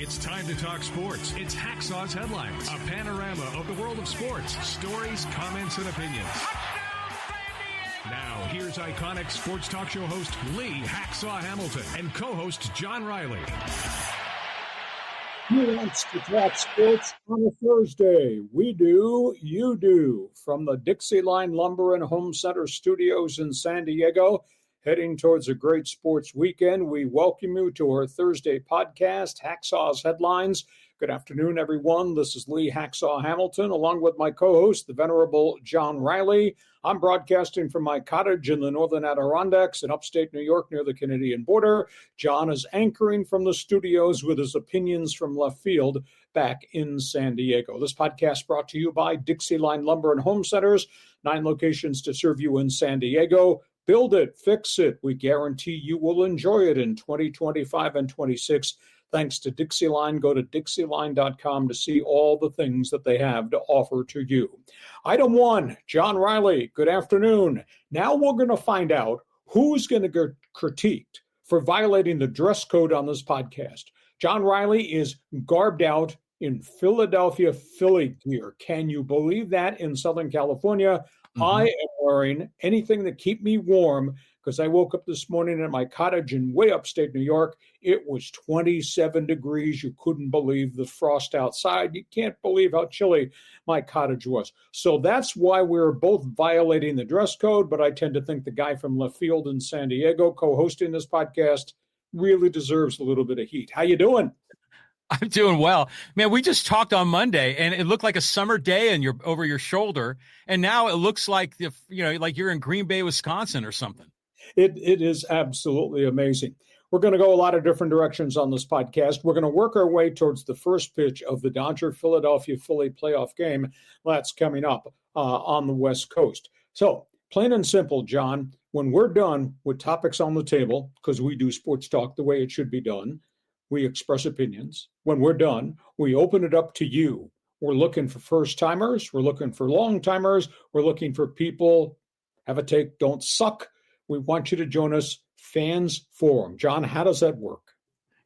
It's time to talk sports. It's Hacksaw's Headlines, a panorama of the world of sports, stories, comments, and opinions. Now, here's iconic sports talk show host Lee Hacksaw Hamilton and co-host John Riley. Who wants to talk sports on a Thursday? We do, you do. From the DIXIELINE Lumber and Home Center studios in San Diego, heading towards a great sports weekend, we welcome you to our Thursday podcast, Hacksaw's Headlines. Good afternoon, everyone. This is Lee Hacksaw Hamilton, along with my co-host, the venerable John Riley. I'm broadcasting from my cottage in the northern Adirondacks in upstate New York near the Canadian border. John is anchoring from the studios with his opinions from left field back in San Diego. This podcast brought to you by DIXIELINE Lumber and Home Centers, 9 locations to serve you in San Diego. Build it, fix it. We guarantee you will enjoy it in 2025 and 26. Thanks to DIXIELINE. Go to DIXIELINE.com to see all the things that they have to offer to you. Item 1, John Riley, good afternoon. Now we're going to find out who's going to get critiqued for violating the dress code on this podcast. John Riley is garbed out in Philadelphia Philly gear. Can you believe that in Southern California? I am wearing anything that keep me warm because I woke up this morning at my cottage in way upstate New York. It was 27 degrees. You couldn't believe the frost outside. You can't believe how chilly my cottage was. So that's why we're both violating the dress code, but I tend to think the guy from left field in San Diego co-hosting this podcast really deserves a little bit of heat. How you doing? I'm doing well, man. We just talked on Monday, and it looked like a summer day, and you're over your shoulder, and now it looks like like you're in Green Bay, Wisconsin, or something. It is absolutely amazing. We're going to go a lot of different directions on this podcast. We're going to work our way towards the first pitch of the Dodger-Philadelphia Philly playoff game that's coming up on the West Coast. So, plain and simple, John. When we're done with topics on the table, because we do sports talk the way it should be done. We express opinions. When we're done, we open it up to you. We're looking for first-timers. We're looking for long-timers. We're looking for people, have a take, don't suck. We want you to join us, Fans Forum. John, how does that work?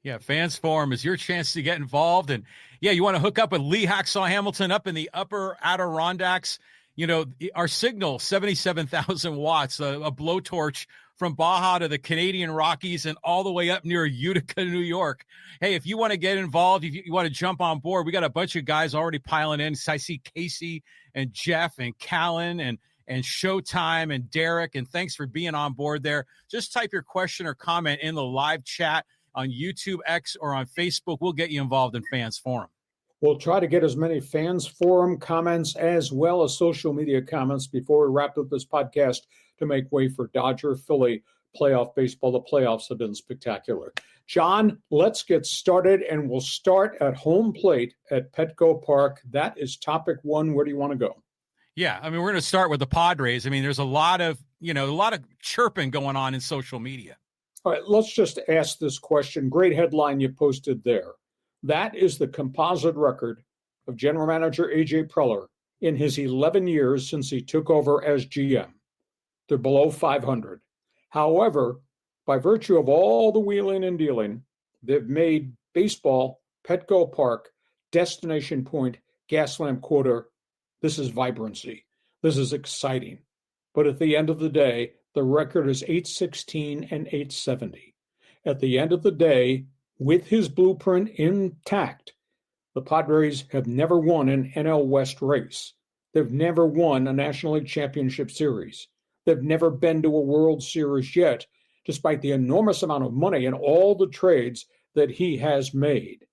Yeah, Fans Forum is your chance to get involved. And, yeah, you want to hook up with Lee Hacksaw Hamilton up in the upper Adirondacks. You know, our signal, 77,000 watts, a blowtorch from Baja to the Canadian Rockies and all the way up near Utica, New York. Hey, if you want to get involved, if you want to jump on board, we got a bunch of guys already piling in. I see Casey and Jeff and Callan and Showtime and Derek, and thanks for being on board there. Just type your question or comment in the live chat on YouTube, X, or on Facebook. We'll get you involved in Fans Forum. We'll try to get as many Fans Forum comments as well as social media comments before we wrap up this podcast to make way for Dodger-Philly playoff baseball. The playoffs have been spectacular. John, let's get started, and we'll start at home plate at Petco Park. That is topic 1. Where do you want to go? Yeah, I mean, we're going to start with the Padres. I mean, there's a lot of chirping going on in social media. All right, let's just ask this question. Great headline you posted there. That is the composite record of General Manager A.J. Preller in his 11 years since he took over as GM. They're below 500. However, by virtue of all the wheeling and dealing, they've made baseball, Petco Park, destination point, gas lamp quarter. This is vibrancy. This is exciting. But at the end of the day, the record is 816 and 870. At the end of the day, with his blueprint intact, the Padres have never won an NL West race. They've never won a National League Championship Series. They've never been to a World Series yet, despite the enormous amount of money and all the trades that he has made.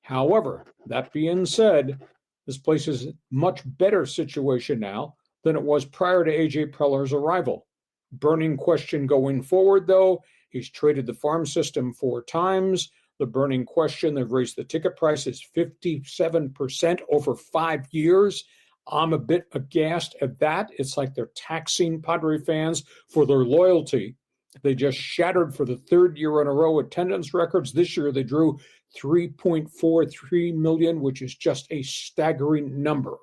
However, that being said, this place is a much better situation now than it was prior to A.J. Preller's arrival. Burning question going forward, though, he's traded the farm system 4 times. The burning question, they've raised the ticket prices 57% over 5 years. I'm a bit aghast at that. It's like they're taxing Padre fans for their loyalty. They just shattered for the 3rd year in a row attendance records. This year they drew 3.43 million, which is just a staggering number.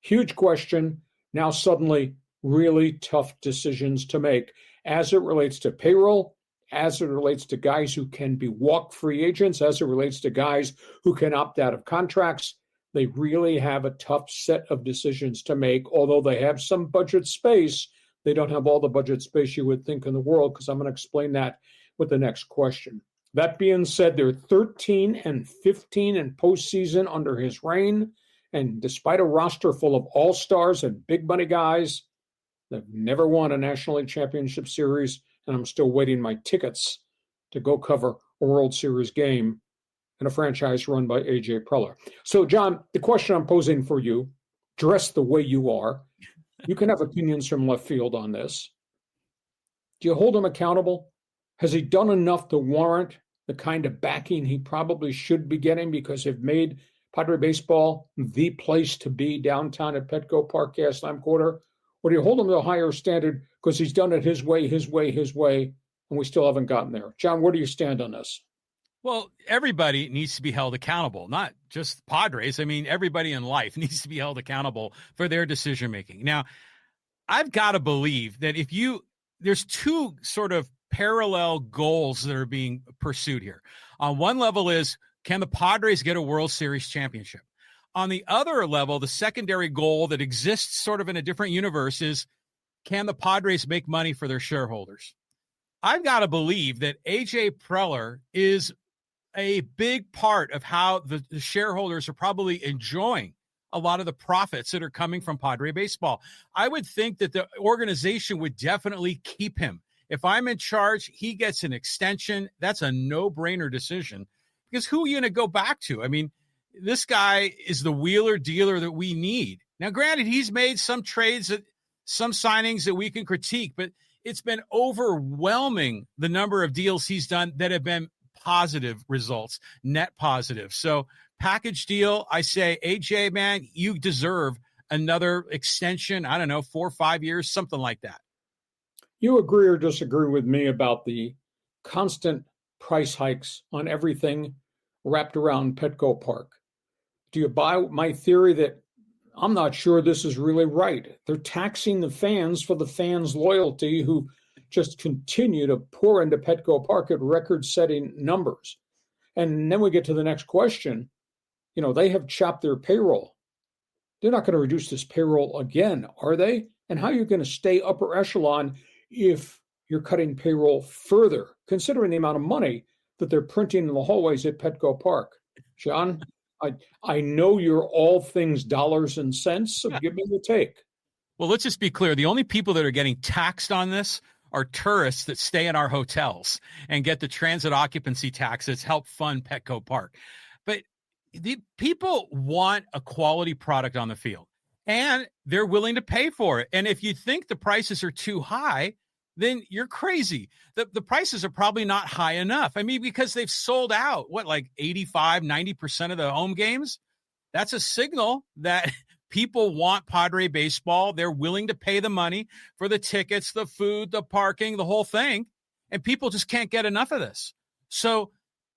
Huge question. Now suddenly really tough decisions to make as it relates to payroll as it relates to guys who can be walk free agents, as it relates to guys who can opt out of contracts. They really have a tough set of decisions to make. Although they have some budget space, they don't have all the budget space you would think in the world, because I'm going to explain that with the next question. That being said, they're 13-15 in postseason under his reign. And despite a roster full of all-stars and big money guys, they've never won a National League Championship Series. And I'm still waiting my tickets to go cover a World Series game in a franchise run by A.J. Preller. So, John, the question I'm posing for you, dressed the way you are, you can have opinions from left field on this. Do you hold him accountable? Has he done enough to warrant the kind of backing he probably should be getting, because they've made Padre baseball the place to be downtown at Petco Park, Gaslamp Quarter? Or do you hold him to a higher standard because he's done it his way, and we still haven't gotten there? John, where do you stand on this? Well, everybody needs to be held accountable, not just Padres. I mean, everybody in life needs to be held accountable for their decision-making. Now, I've got to believe that there's two sort of parallel goals that are being pursued here. On one level is, can the Padres get a World Series championship? On the other level, the secondary goal that exists sort of in a different universe is, can the Padres make money for their shareholders? I've got to believe that A.J. Preller is a big part of how the shareholders are probably enjoying a lot of the profits that are coming from Padre baseball. I would think that the organization would definitely keep him. If I'm in charge, he gets an extension. That's a no-brainer decision, because who are you going to go back to? I mean, this guy is the wheeler dealer that we need. Now, granted, he's made some trades, some signings that we can critique, but it's been overwhelming the number of deals he's done that have been positive results, net positive. So package deal, I say, AJ, man, you deserve another extension. I don't know, 4 or 5 years, something like that. You agree or disagree with me about the constant price hikes on everything wrapped around Petco Park? Do you buy my theory that I'm not sure this is really right? They're taxing the fans for the fans' loyalty, who just continue to pour into Petco Park at record-setting numbers. And then we get to the next question. You know, they have chopped their payroll. They're not going to reduce this payroll again, are they? And how are you going to stay upper echelon if you're cutting payroll further, considering the amount of money that they're printing in the hallways at Petco Park? John, I know you're all things dollars and cents, so give me the take. Well, let's just be clear. The only people that are getting taxed on this are tourists that stay in our hotels and get the transit occupancy tax that's helped fund Petco Park. But the people want a quality product on the field, and they're willing to pay for it. And if you think the prices are too high, then you're crazy. The prices are probably not high enough. I mean, because they've sold out, like 85, 90% of the home games? That's a signal that people want Padre baseball. They're willing to pay the money for the tickets, the food, the parking, the whole thing. And people just can't get enough of this. So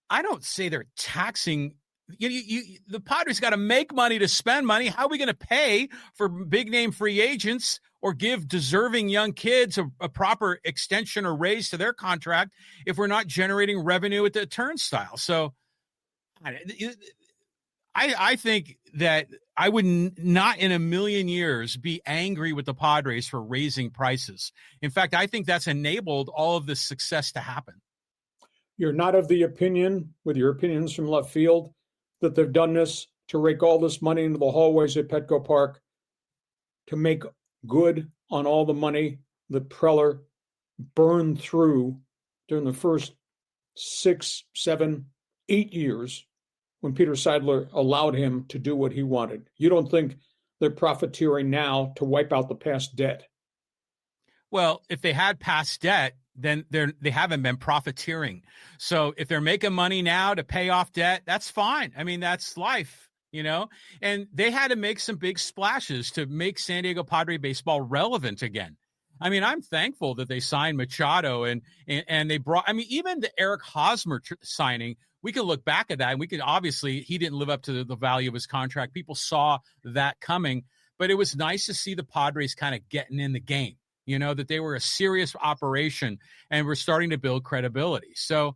I don't say they're taxing. The Padres got to make money to spend money. How are we going to pay for big name free agents or give deserving young kids a proper extension or raise to their contract if we're not generating revenue at the turnstile? So I think that I would not in a million years be angry with the Padres for raising prices. In fact, I think that's enabled all of this success to happen. You're not of the opinion, with your opinions from left field, that they've done this to rake all this money into the hallways at Petco Park to make good on all the money that Preller burned through during the first 6, 7, 8 years when Peter Seidler allowed him to do what he wanted? You don't think they're profiteering now to wipe out the past debt? Well, if they had past debt, then they haven't been profiteering. So if they're making money now to pay off debt, that's fine. I mean, that's life, you know? And they had to make some big splashes to make San Diego Padre baseball relevant again. I mean, I'm thankful that they signed Machado and they brought, I mean, even the Eric Hosmer signing, we can look back at that and we can obviously, he didn't live up to the value of his contract. People saw that coming, but it was nice to see the Padres kind of getting in the game. that they were a serious operation and were starting to build credibility. So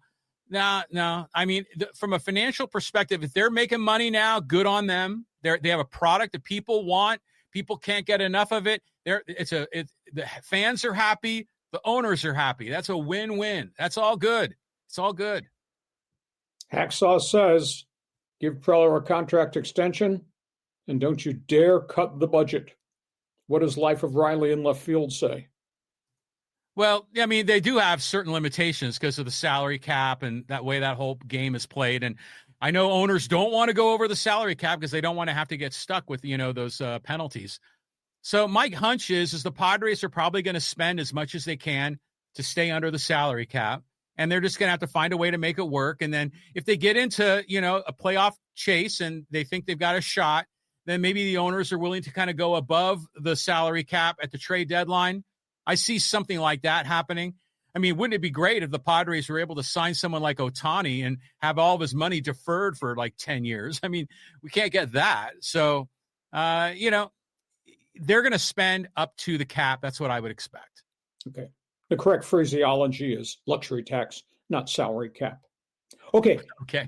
no, I mean, from a financial perspective, if they're making money now, good on them. They have a product that people want. People can't get enough of it. The fans are happy. The owners are happy. That's a win-win. That's all good. It's all good. Hacksaw says, give Preller a contract extension, and don't you dare cut the budget. What does Life of Riley in left field say? Well, I mean, they do have certain limitations because of the salary cap and that way that whole game is played. And I know owners don't want to go over the salary cap because they don't want to have to get stuck with, those penalties. So my hunch is the Padres are probably going to spend as much as they can to stay under the salary cap. And they're just going to have to find a way to make it work. And then if they get into, a playoff chase and they think they've got a shot, then maybe the owners are willing to kind of go above the salary cap at the trade deadline. I see something like that happening. I mean, wouldn't it be great if the Padres were able to sign someone like Ohtani and have all of his money deferred for like 10 years? I mean, we can't get that. So, they're going to spend up to the cap. That's what I would expect. Okay. The correct phraseology is luxury tax, not salary cap. Okay.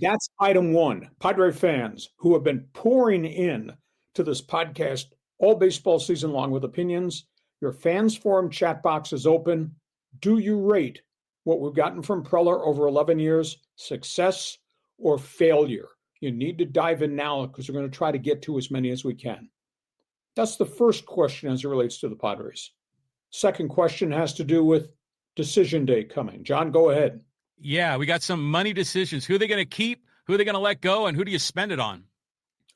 That's item one. Padre fans who have been pouring in to this podcast all baseball season long with opinions, your fans forum chat box is open. Do you rate what we've gotten from Preller over 11 years, success or failure? You need to dive in now because we're going to try to get to as many as we can. That's the first question as it relates to the Padres. Second question has to do with decision day coming. John, go ahead. Yeah, we got some money decisions. Who are they going to keep? Who are they going to let go? And who do you spend it on?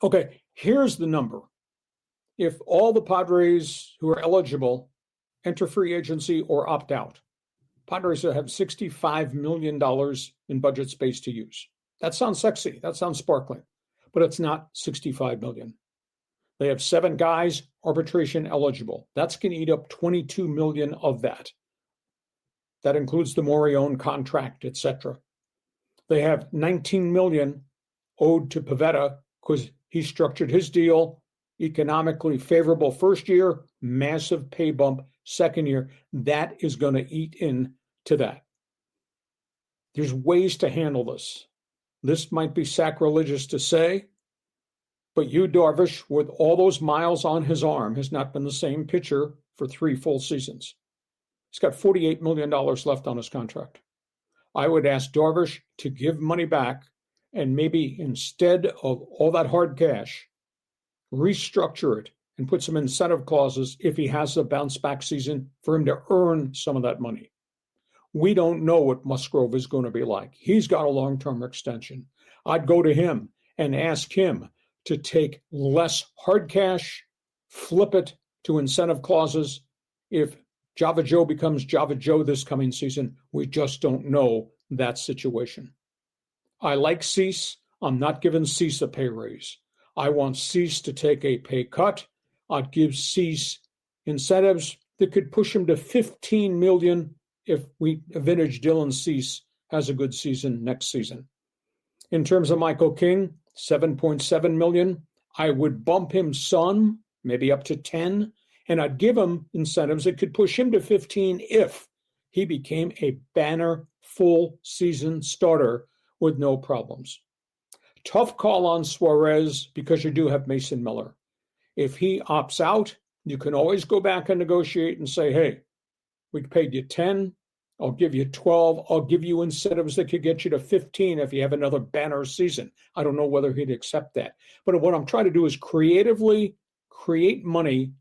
Okay, here's the number. If all the Padres who are eligible enter free agency or opt out, Padres have $65 million in budget space to use. That sounds sexy. That sounds sparkling. But it's not $65 million. They have 7 guys arbitration eligible. That's going to eat up $22 million of that. That includes the Morion contract, etc. They have $19 million owed to Pivetta because he structured his deal economically favorable first year, massive pay bump second year. That is going to eat into that. There's ways to handle this. This might be sacrilegious to say, but Yu Darvish, with all those miles on his arm, has not been the same pitcher for 3 full seasons. He's got $48 million left on his contract. I would ask Darvish to give money back and maybe instead of all that hard cash, restructure it and put some incentive clauses if he has a bounce back season for him to earn some of that money. We don't know what Musgrove is going to be like. He's got a long-term extension. I'd go to him and ask him to take less hard cash, flip it to incentive clauses. If Java Joe becomes Java Joe this coming season, we just don't know that situation. I like Cease. I'm not giving Cease a pay raise. I want Cease to take a pay cut. I'd give Cease incentives that could push him to $15 million if vintage Dylan Cease has a good season next season. In terms of Michael King, $7.7 million. I would bump him some, maybe up to 10, and I'd give him incentives that could push him to 15 if he became a banner full season starter with no problems. Tough call on Suarez because you do have Mason Miller. If he opts out, you can always go back and negotiate and say, hey, we paid you 10, I'll give you 12, I'll give you incentives that could get you to 15 if you have another banner season. I don't know whether he'd accept that. But what I'm trying to do is creatively create money,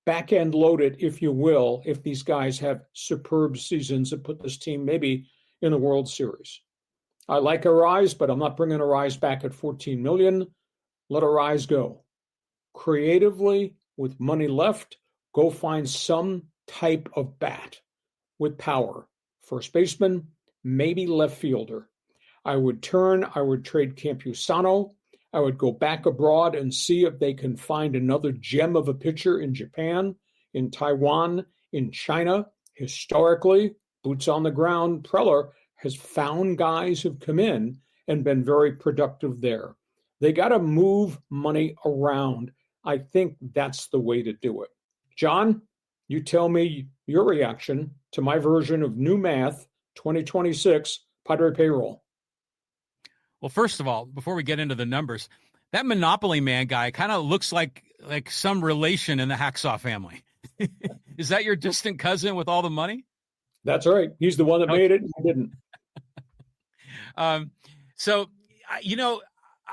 back-end load it, if you will, if these guys have superb seasons that put this team maybe in the World Series. I like Arise, but I'm not bringing Arise back at $14 million. Let Arise go. Creatively, with money left, go find some type of bat with power. First baseman, maybe left fielder. I would trade Campusano. I would go back abroad and see if they can find another gem of a pitcher in Japan, in Taiwan, in China. Historically, boots on the ground, Preller has found guys who've come in and been very productive there. They got to move money around. I think that's the way to do it. John, You tell me your reaction to my version of new math 2026 Padre payroll. Well, first of all, before we get into the numbers, that Monopoly Man guy kind of looks like some relation in the Hacksaw family. Is that your distant cousin with all the money? That's right. He's the one that made it and I didn't. So, you know,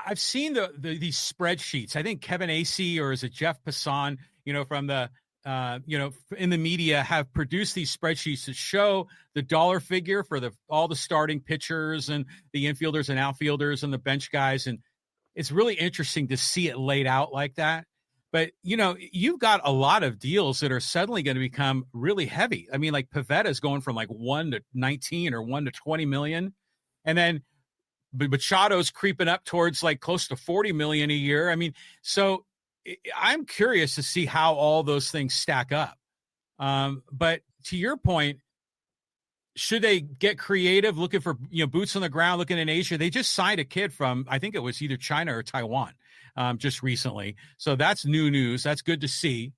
I've seen these spreadsheets. I think Kevin Acey, or is it Jeff Passan, you know, from the, in the media, have produced these spreadsheets that show the dollar figure for all the starting pitchers and the infielders and outfielders and the bench guys. And it's really interesting to see it laid out like that. But, you know, you've got a lot of deals that are suddenly going to become really heavy. I mean, like Pivetta is going from like 1 to 19 or 1 to 20 million. And then Machado's creeping up towards like close to 40 million a year. I mean, so I'm curious to see how all those things stack up. But to your point, should they get creative, looking for, you know, boots on the ground, looking in Asia? They just signed a kid from, I think it was either China or Taiwan, just recently. So that's new news. That's good to see.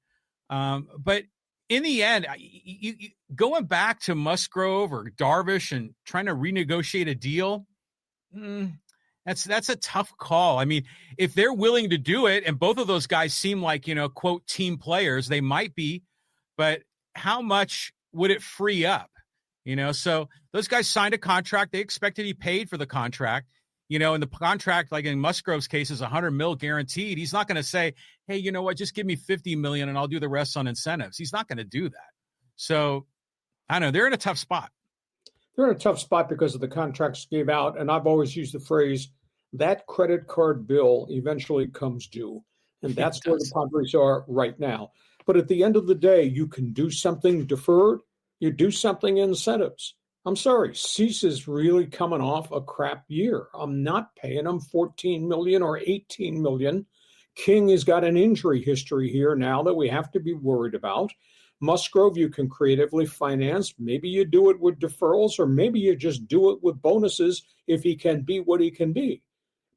But in the end, you going back to Musgrove or Darvish and trying to renegotiate a deal, that's a tough call. I mean, if they're willing to do it, and both of those guys seem like, you know, quote, team players, they might be, but how much would it free up? You know, so those guys signed a contract. They expect to be paid for the contract, you know, and the contract, like in Musgrove's case, is $100 million guaranteed. He's not going to say, hey, you know what, just give me $50 million and I'll do the rest on incentives. He's not going to do that. So I don't know. They're in a tough spot. They're in a tough spot because of the contracts gave out. And I've always used the phrase, that credit card bill eventually comes due. And that's where the Padres are right now. But at the end of the day, you can do something deferred. You do something incentives. I'm sorry, Cease is really coming off a crap year. I'm not paying him $14 million or $18 million. King has got an injury history here now that we have to be worried about. Musgrove, you can creatively finance. Maybe you do it with deferrals, or maybe you just do it with bonuses if he can be what he can be.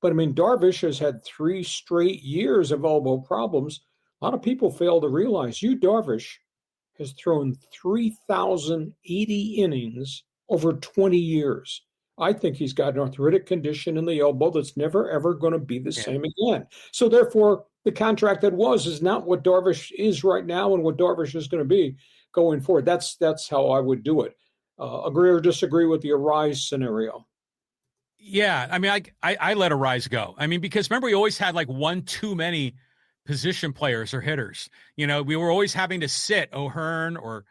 But I mean, Darvish has had 3 straight years of elbow problems. A lot of people fail to realize Darvish has thrown 3,080 innings over 20 years. I think he's got an arthritic condition in the elbow that's never, ever going to be the same again. So therefore, the contract that was is not what Darvish is right now and what Darvish is going to be going forward. That's how I would do it. Agree or disagree with the Arise scenario? Yeah, I mean, I let Arise go. I mean, because remember, we always had like one too many position players or hitters. You know, we were always having to sit O'Hearn or,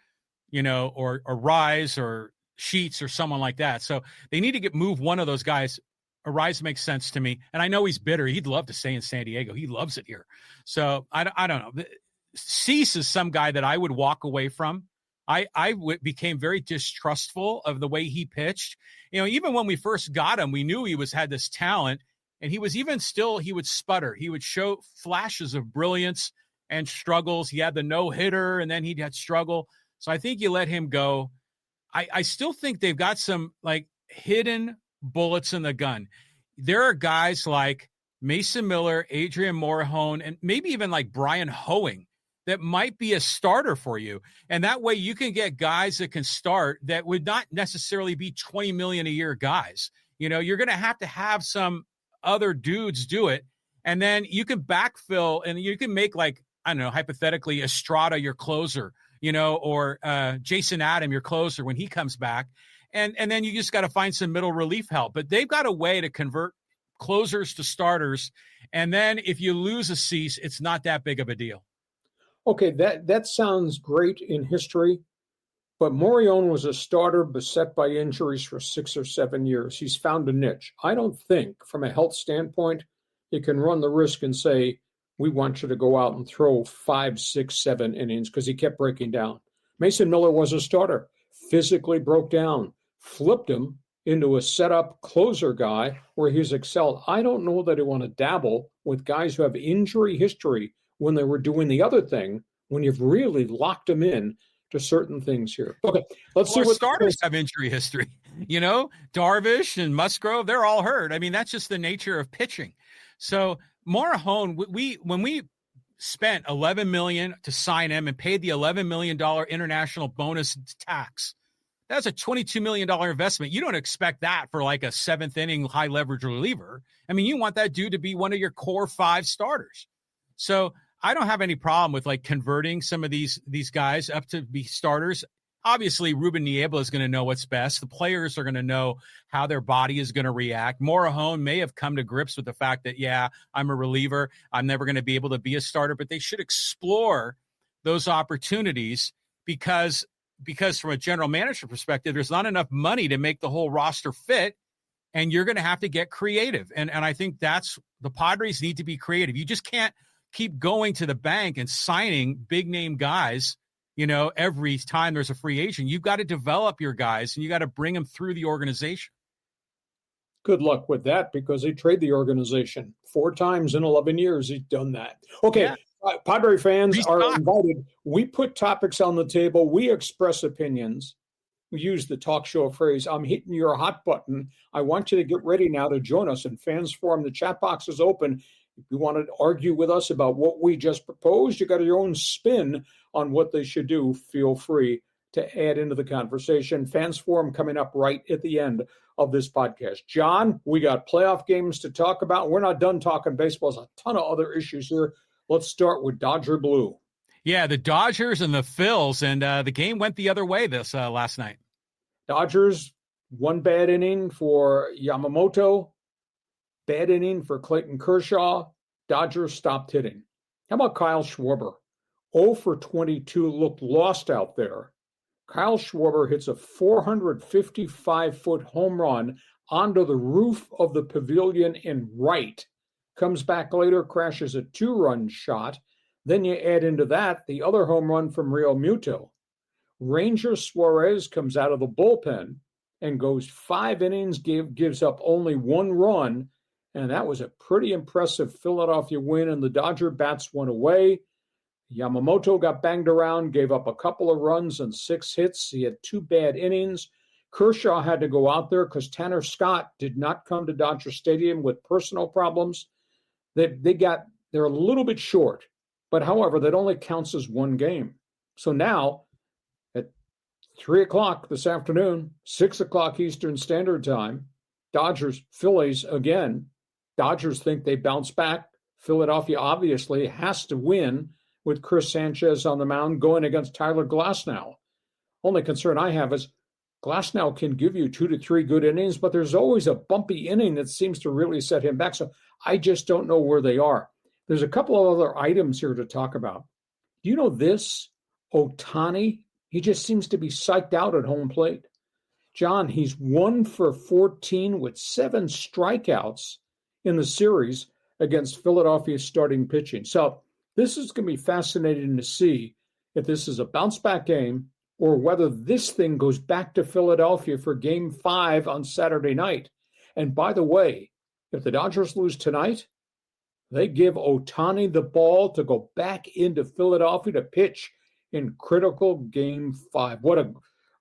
you know, or Rise or Sheets or someone like that. So they need to move one of those guys. Arise makes sense to me. And I know he's bitter. He'd love to stay in San Diego. He loves it here. So I don't know. Cease is some guy that I would walk away from. I became very distrustful of the way he pitched. You know, even when we first got him, we knew he had this talent. And he was he would sputter. He would show flashes of brilliance and struggles. He had the no-hitter, and then he'd had struggle. So I think you let him go. I still think they've got some, like, hidden bullets in the gun. There are guys like Mason Miller, Adrian Morejon, and maybe even like Brian Hoeing that might be a starter for you. And that way you can get guys that can start that would not necessarily be $20 million a year guys. You know, you're going to have some other dudes do it, and then you can backfill and you can make, like, I don't know, hypothetically Estrada your closer, you know, or Jason Adam your closer when he comes back, and then you just got to find some middle relief help. But they've got a way to convert closers to starters, and then if you lose a Cease, it's not that big of a deal. Okay, that sounds great in history, but Morejon was a starter beset by injuries for 6 or 7 years. He's found a niche. I don't think, from a health standpoint, you can run the risk and say, we want you to go out and throw 5, 6, 7 innings, because he kept breaking down. Mason Miller was a starter, physically broke down, flipped him into a setup closer guy where he's excelled. I don't know that I want to dabble with guys who have injury history when they were doing the other thing, when you've really locked them in to certain things here. Okay, let's see what starters have injury history. You know, Darvish and Musgrove, they're all hurt. I mean, that's just the nature of pitching. So Morejon, when we spent $11 million to sign him and paid the $11 million international bonus tax. That's a $22 million investment. You don't expect that for like a seventh inning high leverage reliever. I mean, you want that dude to be one of your core 5 starters. So I don't have any problem with like converting some of these guys up to be starters. Obviously, Ruben Niebla is going to know what's best. The players are going to know how their body is going to react. Morahone may have come to grips with the fact that, yeah, I'm a reliever. I'm never going to be able to be a starter, but they should explore those opportunities because from a general manager perspective, there's not enough money to make the whole roster fit, and you're going to have to get creative. And I think that's the Padres need to be creative. You just can't keep going to the bank and signing big name guys, every time there's a free agent. You've got to develop your guys, and you got to bring them through the organization. Good luck with that, because he traded the organization 4 times in 11 years. He's done that. Okay. Yeah. Padre fans are invited. We put topics on the table. We express opinions. We use the talk show phrase, I'm hitting your hot button. I want you to get ready now to join us in Fans Forum. The chat box is open. If you want to argue with us about what we just proposed, you got your own spin on what they should do. Feel free to add into the conversation. Fans Forum coming up right at the end of this podcast. John, we got playoff games to talk about. We're not done talking baseball. There's a ton of other issues here. Let's start with Dodger Blue. Yeah, the Dodgers and the Phils, and the game went the other way this last night. Dodgers, 1 bad inning for Yamamoto, bad inning for Clayton Kershaw. Dodgers stopped hitting. How about Kyle Schwarber? 0 for 22, looked lost out there. Kyle Schwarber hits a 455-foot home run onto the roof of the pavilion in right. Comes back later, crashes a 2-run shot. Then you add into that the other home run from Real Muto. Ranger Suarez comes out of the bullpen and goes 5 innings, gives up only 1 run, and that was a pretty impressive Philadelphia win, and the Dodger bats went away. Yamamoto got banged around, gave up a couple of runs and 6 hits. He had 2 bad innings. Kershaw had to go out there because Tanner Scott did not come to Dodger Stadium with personal problems. They're a little bit short, but however, that only counts as 1 game. So now at 3:00 this afternoon, 6:00 Eastern Standard Time, Dodgers, Phillies again. Dodgers think they bounce back. Philadelphia obviously has to win with Chris Sanchez on the mound going against Tyler Glasnow. Only concern I have is Glasnow can give you 2 to 3 good innings, but there's always a bumpy inning that seems to really set him back. So I just don't know where they are. There's a couple of other items here to talk about. Do you know this? Ohtani, he just seems to be psyched out at home plate. John, he's 1 for 14 with 7 strikeouts in the series against Philadelphia's starting pitching. So this is going to be fascinating to see if this is a bounce-back game or whether this thing goes back to Philadelphia for Game 5 on Saturday night. And by the way, if the Dodgers lose tonight, they give Ohtani the ball to go back into Philadelphia to pitch in critical Game 5. What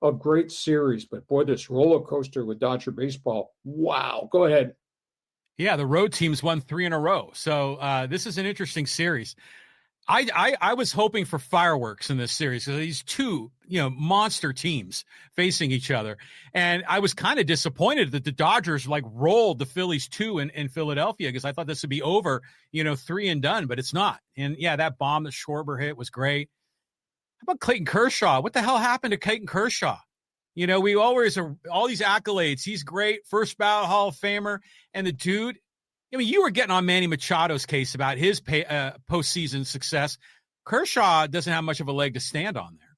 a great series. But boy, this roller coaster with Dodger baseball. Wow. Go ahead. Yeah, the road teams won 3 in a row. So this is an interesting series. I was hoping for fireworks in this series because these 2, monster teams facing each other. And I was kind of disappointed that the Dodgers rolled the Phillies 2 in Philadelphia because I thought this would be over, 3 and done, but it's not. And yeah, that bomb that Schwarber hit was great. How about Clayton Kershaw? What the hell happened to Clayton Kershaw? We always are all these accolades. He's great, first ballot Hall of Famer. And the dude, you were getting on Manny Machado's case about his postseason success. Kershaw doesn't have much of a leg to stand on there.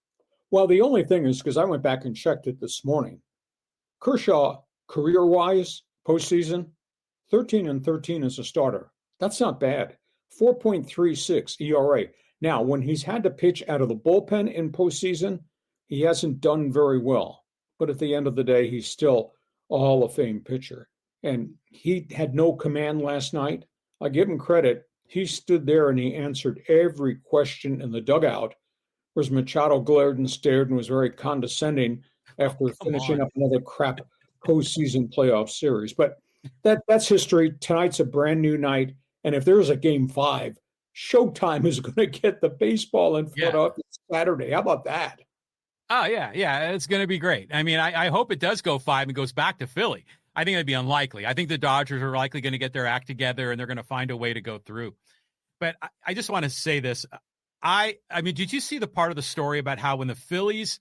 Well, the only thing is, because I went back and checked it this morning, Kershaw, career-wise, postseason, 13-13 as a starter. That's not bad. 4.36 ERA. Now, when he's had to pitch out of the bullpen in postseason, he hasn't done very well. But at the end of the day, he's still a Hall of Fame pitcher. And he had no command last night. I give him credit. He stood there and he answered every question in the dugout, whereas Machado glared and stared and was very condescending after finishing up another crap postseason playoff series. But that's history. Tonight's a brand new night. And if there's a Game 5, Showtime is going to get the baseball in Philadelphia Saturday. How about that? Oh, yeah, it's going to be great. I mean, I hope it does go 5 and goes back to Philly. I think that'd be unlikely. I think the Dodgers are likely going to get their act together, and they're going to find a way to go through. But I just want to say this. I mean, did you see the part of the story about how when the Phillies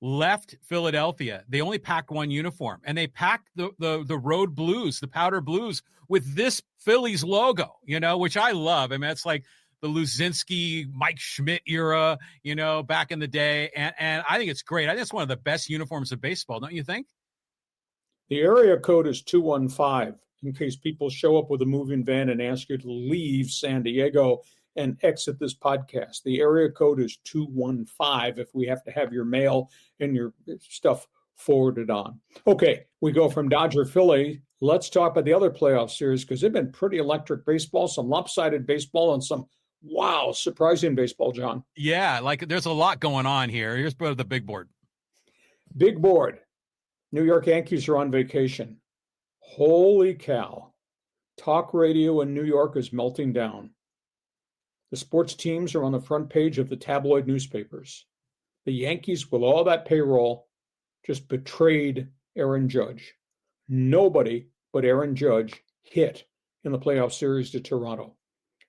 left Philadelphia, they only packed one uniform, and they packed the road blues, the powder blues, with this Phillies logo, which I love. I mean, it's like the Luzinski, Mike Schmidt era, back in the day. And I think it's great. I think it's one of the best uniforms of baseball, don't you think? The area code is 215 in case people show up with a moving van and ask you to leave San Diego and exit this podcast. The area code is 215 if we have to have your mail and your stuff forwarded on. Okay, we go from Dodger Philly. Let's talk about the other playoff series because they've been pretty electric baseball, some lopsided baseball, and some surprising baseball, John. Yeah, like there's a lot going on here. Here's the big board. Big board. New York Yankees are on vacation. Holy cow. Talk radio in New York is melting down. The sports teams are on the front page of the tabloid newspapers. The Yankees, with all that payroll, just betrayed Aaron Judge. Nobody but Aaron Judge hit in the playoff series to Toronto.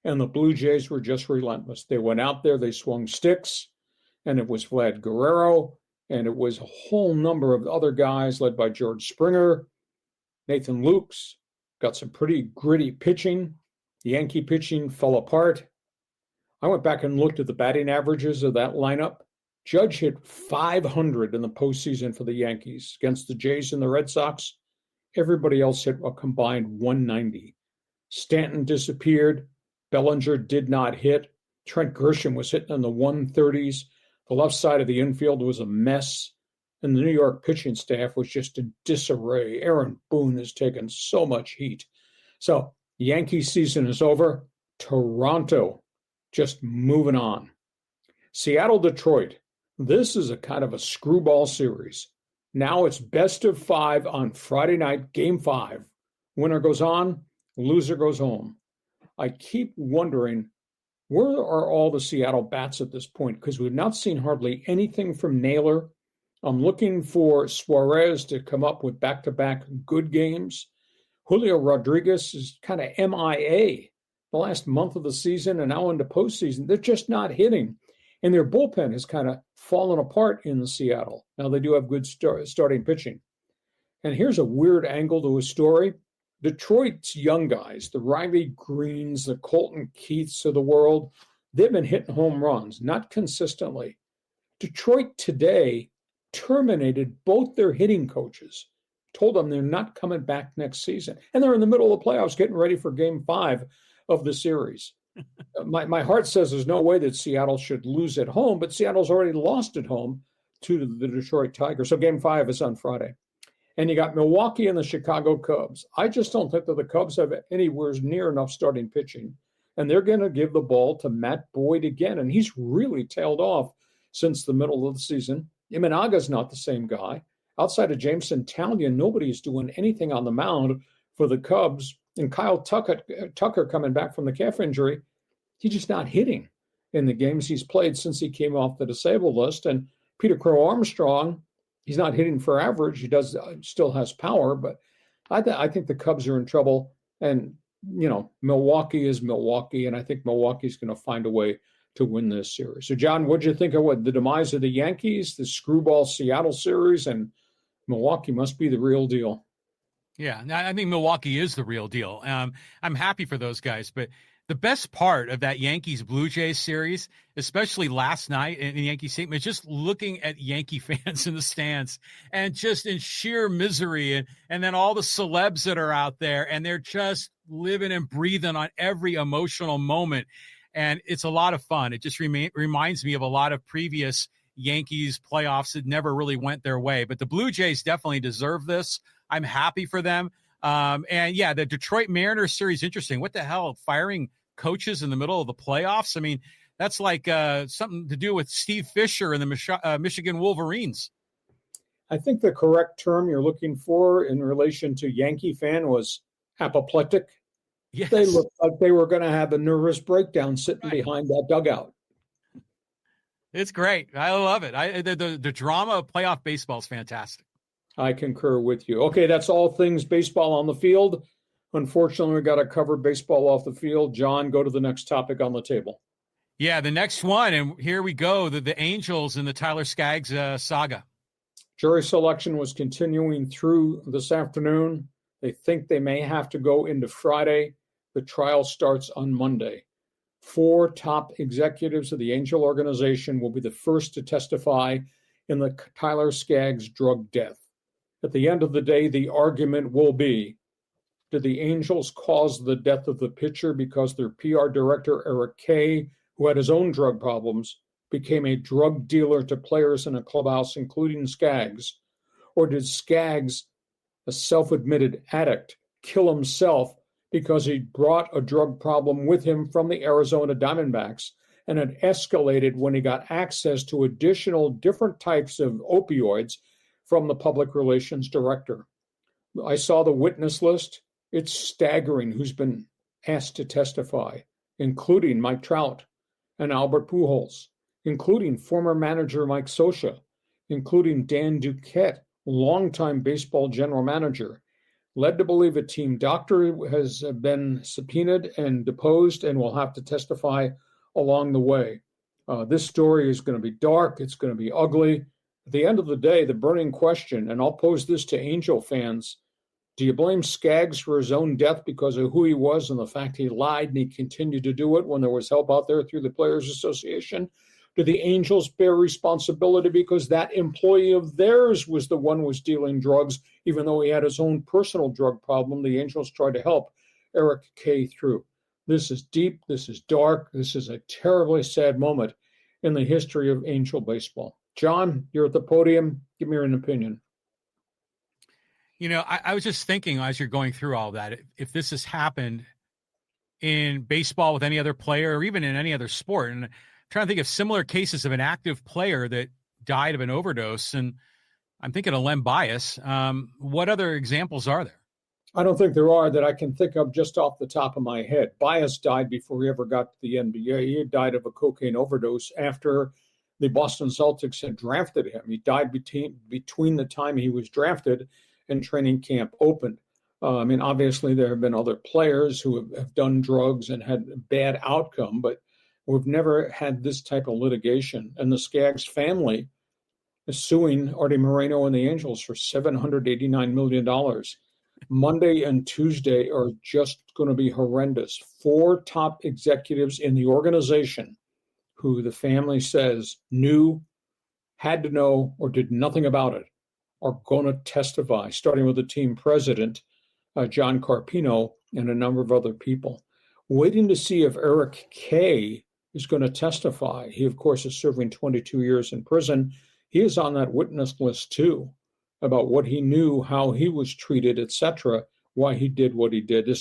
And the Blue Jays were just relentless. They went out there, they swung sticks, and it was Vlad Guerrero, and it was a whole number of other guys led by George Springer. Nathan Lukes got some pretty gritty pitching. The Yankee pitching fell apart. I went back and looked at the batting averages of that lineup. Judge hit 500 in the postseason for the Yankees against the Jays and the Red Sox. Everybody else hit a combined 190. Stanton disappeared. Bellinger did not hit. Trent Grisham was hitting in the 130s. The left side of the infield was a mess. And the New York pitching staff was just in disarray. Aaron Boone has taken so much heat. So the Yankee season is over. Toronto just moving on. Seattle, Detroit. This is a kind of a screwball series. Now it's best of 5 on Friday night, game 5. Winner goes on, loser goes home. I keep wondering, where are all the Seattle bats at this point? Because we've not seen hardly anything from Naylor. I'm looking for Suarez to come up with back-to-back good games. Julio Rodriguez is kind of MIA the last month of the season and now into postseason. They're just not hitting. And their bullpen has kind of fallen apart in Seattle. Now they do have good starting pitching. And here's a weird angle to a story. Detroit's young guys, the Riley Greens, the Colton Keiths of the world, they've been hitting home runs, not consistently. Detroit today terminated both their hitting coaches, told them they're not coming back next season. And they're in the middle of the playoffs getting ready for game 5 of the series. My heart says there's no way that Seattle should lose at home, but Seattle's already lost at home to the Detroit Tigers. So game 5 is on Friday. And you got Milwaukee and the Chicago Cubs. I just don't think that the Cubs have anywhere near enough starting pitching. And they're going to give the ball to Matt Boyd again. And he's really tailed off since the middle of the season. Imanaga's not the same guy. Outside of Jameson Talia, nobody's doing anything on the mound for the Cubs. And Kyle Tucker coming back from the calf injury, he's just not hitting in the games he's played since he came off the disabled list. And Peter Crow Armstrong, he's not hitting for average. He does still has power, but I think the Cubs are in trouble. And, Milwaukee is Milwaukee, and I think Milwaukee's going to find a way to win this series. So, John, what'd you think of the demise of the Yankees, the screwball Seattle series, and Milwaukee must be the real deal? Yeah, I think Milwaukee is the real deal. I'm happy for those guys, but the best part of that Yankees-Blue Jays series, especially last night in the Yankee Stadium, is just looking at Yankee fans in the stands and just in sheer misery. And then all the celebs that are out there, and they're just living and breathing on every emotional moment. And it's a lot of fun. It just reminds me of a lot of previous Yankees playoffs that never really went their way. But the Blue Jays definitely deserve this. I'm happy for them. And yeah, the Detroit Mariners series, interesting. What the hell, firing coaches in the middle of the playoffs? I mean, that's like something to do with Steve Fisher and the Michigan Wolverines. I think the correct term you're looking for in relation to Yankee fan was apoplectic. Yes. They looked like they were going to have a nervous breakdown sitting behind that dugout. It's great. I love it. The drama of playoff baseball is fantastic. I concur with you. Okay, that's all things baseball on the field. Unfortunately, we got to cover baseball off the field. John, go to the next topic on the table. Yeah, the next one, and here we go, the Angels and the Tyler Skaggs saga. Jury selection was continuing through this afternoon. They think they may have to go into Friday. The trial starts on Monday. 4 top executives of the Angel organization will be the first to testify in the Tyler Skaggs drug death. At the end of the day, the argument will be, did the Angels cause the death of the pitcher because their PR director, Eric Kay, who had his own drug problems, became a drug dealer to players in a clubhouse, including Skaggs? Or did Skaggs, a self-admitted addict, kill himself because he brought a drug problem with him from the Arizona Diamondbacks and it escalated when he got access to additional different types of opioids from the public relations director? I saw the witness list. It's staggering who's been asked to testify, including Mike Trout and Albert Pujols, including former manager Mike Scioscia, including Dan Duquette, longtime baseball general manager. Led to believe a team doctor has been subpoenaed and deposed and will have to testify along the way. This story is going to be dark. It's going to be ugly. At the end of the day, the burning question, and I'll pose this to Angel fans, do you blame Skaggs for his own death because of who he was and the fact he lied and he continued to do it when there was help out there through the Players Association? Do the Angels bear responsibility because that employee of theirs was the one who was dealing drugs, even though he had his own personal drug problem? The Angels tried to help Eric Kay through. This is deep. This is dark. This is a terribly sad moment in the history of Angel baseball. John, you're at the podium. Give me your opinion. You know, I was just thinking as you're going through all that, if this has happened in baseball with any other player or even in any other sport, and I'm trying to think of similar cases of an active player that died of an overdose, and I'm thinking of Len Bias. What other examples are there? I don't think there are that I can think of just off the top of my head. Bias died before he ever got to the NBA. He died of a cocaine overdose after the Boston Celtics had drafted him. He died between the time he was drafted and training camp opened. I mean, obviously, there have been other players who have done drugs and had a bad outcome, but we've never had this type of litigation. And the Skaggs family is suing Artie Moreno and the Angels for $789 million. Monday and Tuesday are just going to be horrendous. 4 top executives in the organization who the family says knew, had to know, or did nothing about it are going to testify, starting with the team president, John Carpino, and a number of other people. Waiting to see if Eric Kay is going to testify. He, of course, is serving 22 years in prison. He is on that witness list, too, about what he knew, how he was treated, etc., why he did what he did.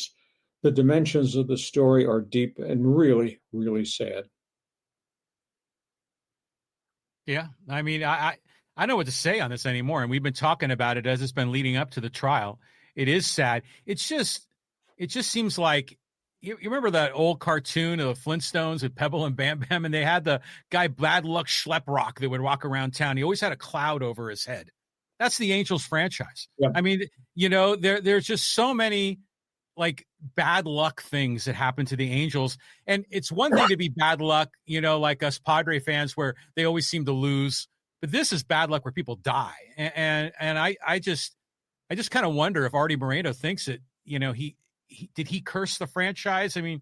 The dimensions of the story are deep and really, really sad. Yeah, I mean, I don't know what to say on this anymore, and we've been talking about it as it's been leading up to the trial. It is sad. It just seems like you remember that old cartoon of the Flintstones with Pebble and Bam Bam, and they had the guy Bad Luck Schleprock that would walk around town. He always had a cloud over his head. That's the Angels franchise. Yeah. I mean, you know, there's just so many like bad luck things that happen to the Angels. And it's one thing to be bad luck, you know, like us Padre fans where they always seem to lose. But this is bad luck where people die. And I just kind of wonder if Artie Moreno thinks that, you know, did he curse the franchise? I mean,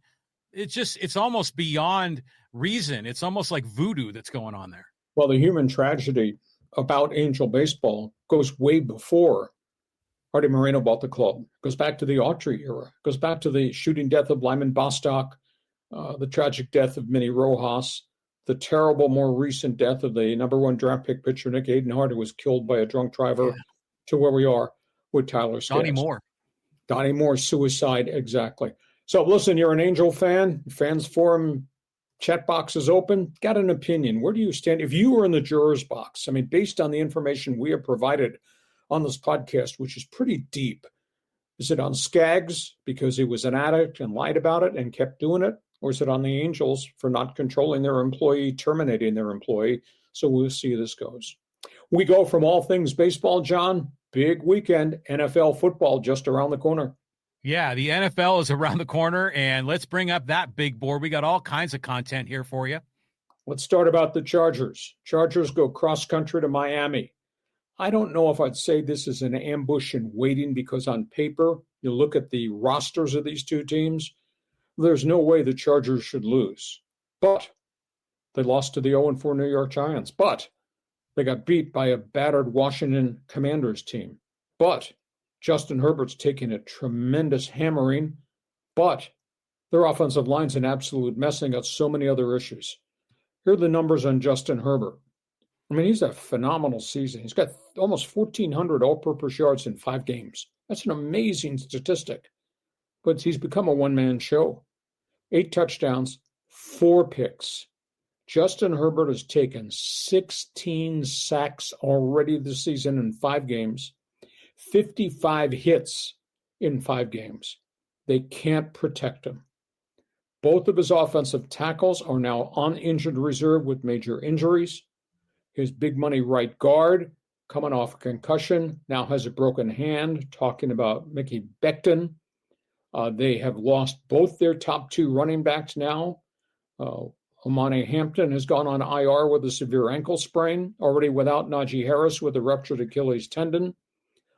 it's almost beyond reason. It's almost like voodoo that's going on there. Well, the human tragedy about Angel baseball goes way before Artie Moreno bought the club. Goes back to the Autry era. Goes back to the shooting death of Lyman Bostock, the tragic death of Minnie Rojas, the terrible, more recent death of the number 1 draft pick pitcher, Nick Adenhart, who was killed by a drunk driver, to where we are with Tyler Skaggs. Donnie Moore, suicide, exactly. So listen, you're an Angel fan. Fans Forum chat box is open. Got an opinion. Where do you stand? If you were in the juror's box, I mean, based on the information we have provided on this podcast, which is pretty deep, Is it on Skaggs because he was an addict and lied about it and kept doing it? Or is it on the Angels for not controlling their employee, terminating their employee? So we'll see how this goes. We go from all things baseball, John. Big weekend, NFL football just around the corner. Yeah, the NFL is around the corner, and let's bring up that big board. We got all kinds of content here for you. Let's start about the Chargers. Chargers go cross-country to Miami. I don't know if I'd say this is an ambush and waiting because on paper, you look at the rosters of these two teams, there's no way the Chargers should lose. But they lost to the 0-4 New York Giants. But they got beat by a battered Washington Commanders team. But Justin Herbert's taking a tremendous hammering. But their offensive line's an absolute mess and got so many other issues. Here are the numbers on Justin Herbert. I mean, he's a phenomenal season. He's got almost 1,400 all-purpose yards in 5 games. That's an amazing statistic. But he's become a one-man show. 8 touchdowns, 4 picks. Justin Herbert has taken 16 sacks already this season in 5 games, 55 hits in 5 games. They can't protect him. Both of his offensive tackles are now on injured reserve with major injuries. His big money right guard, coming off a concussion, now has a broken hand, talking about Mickey Becton. They have lost both their top 2 running backs now. Omani Hampton has gone on IR with a severe ankle sprain, already without Najee Harris with a ruptured Achilles tendon.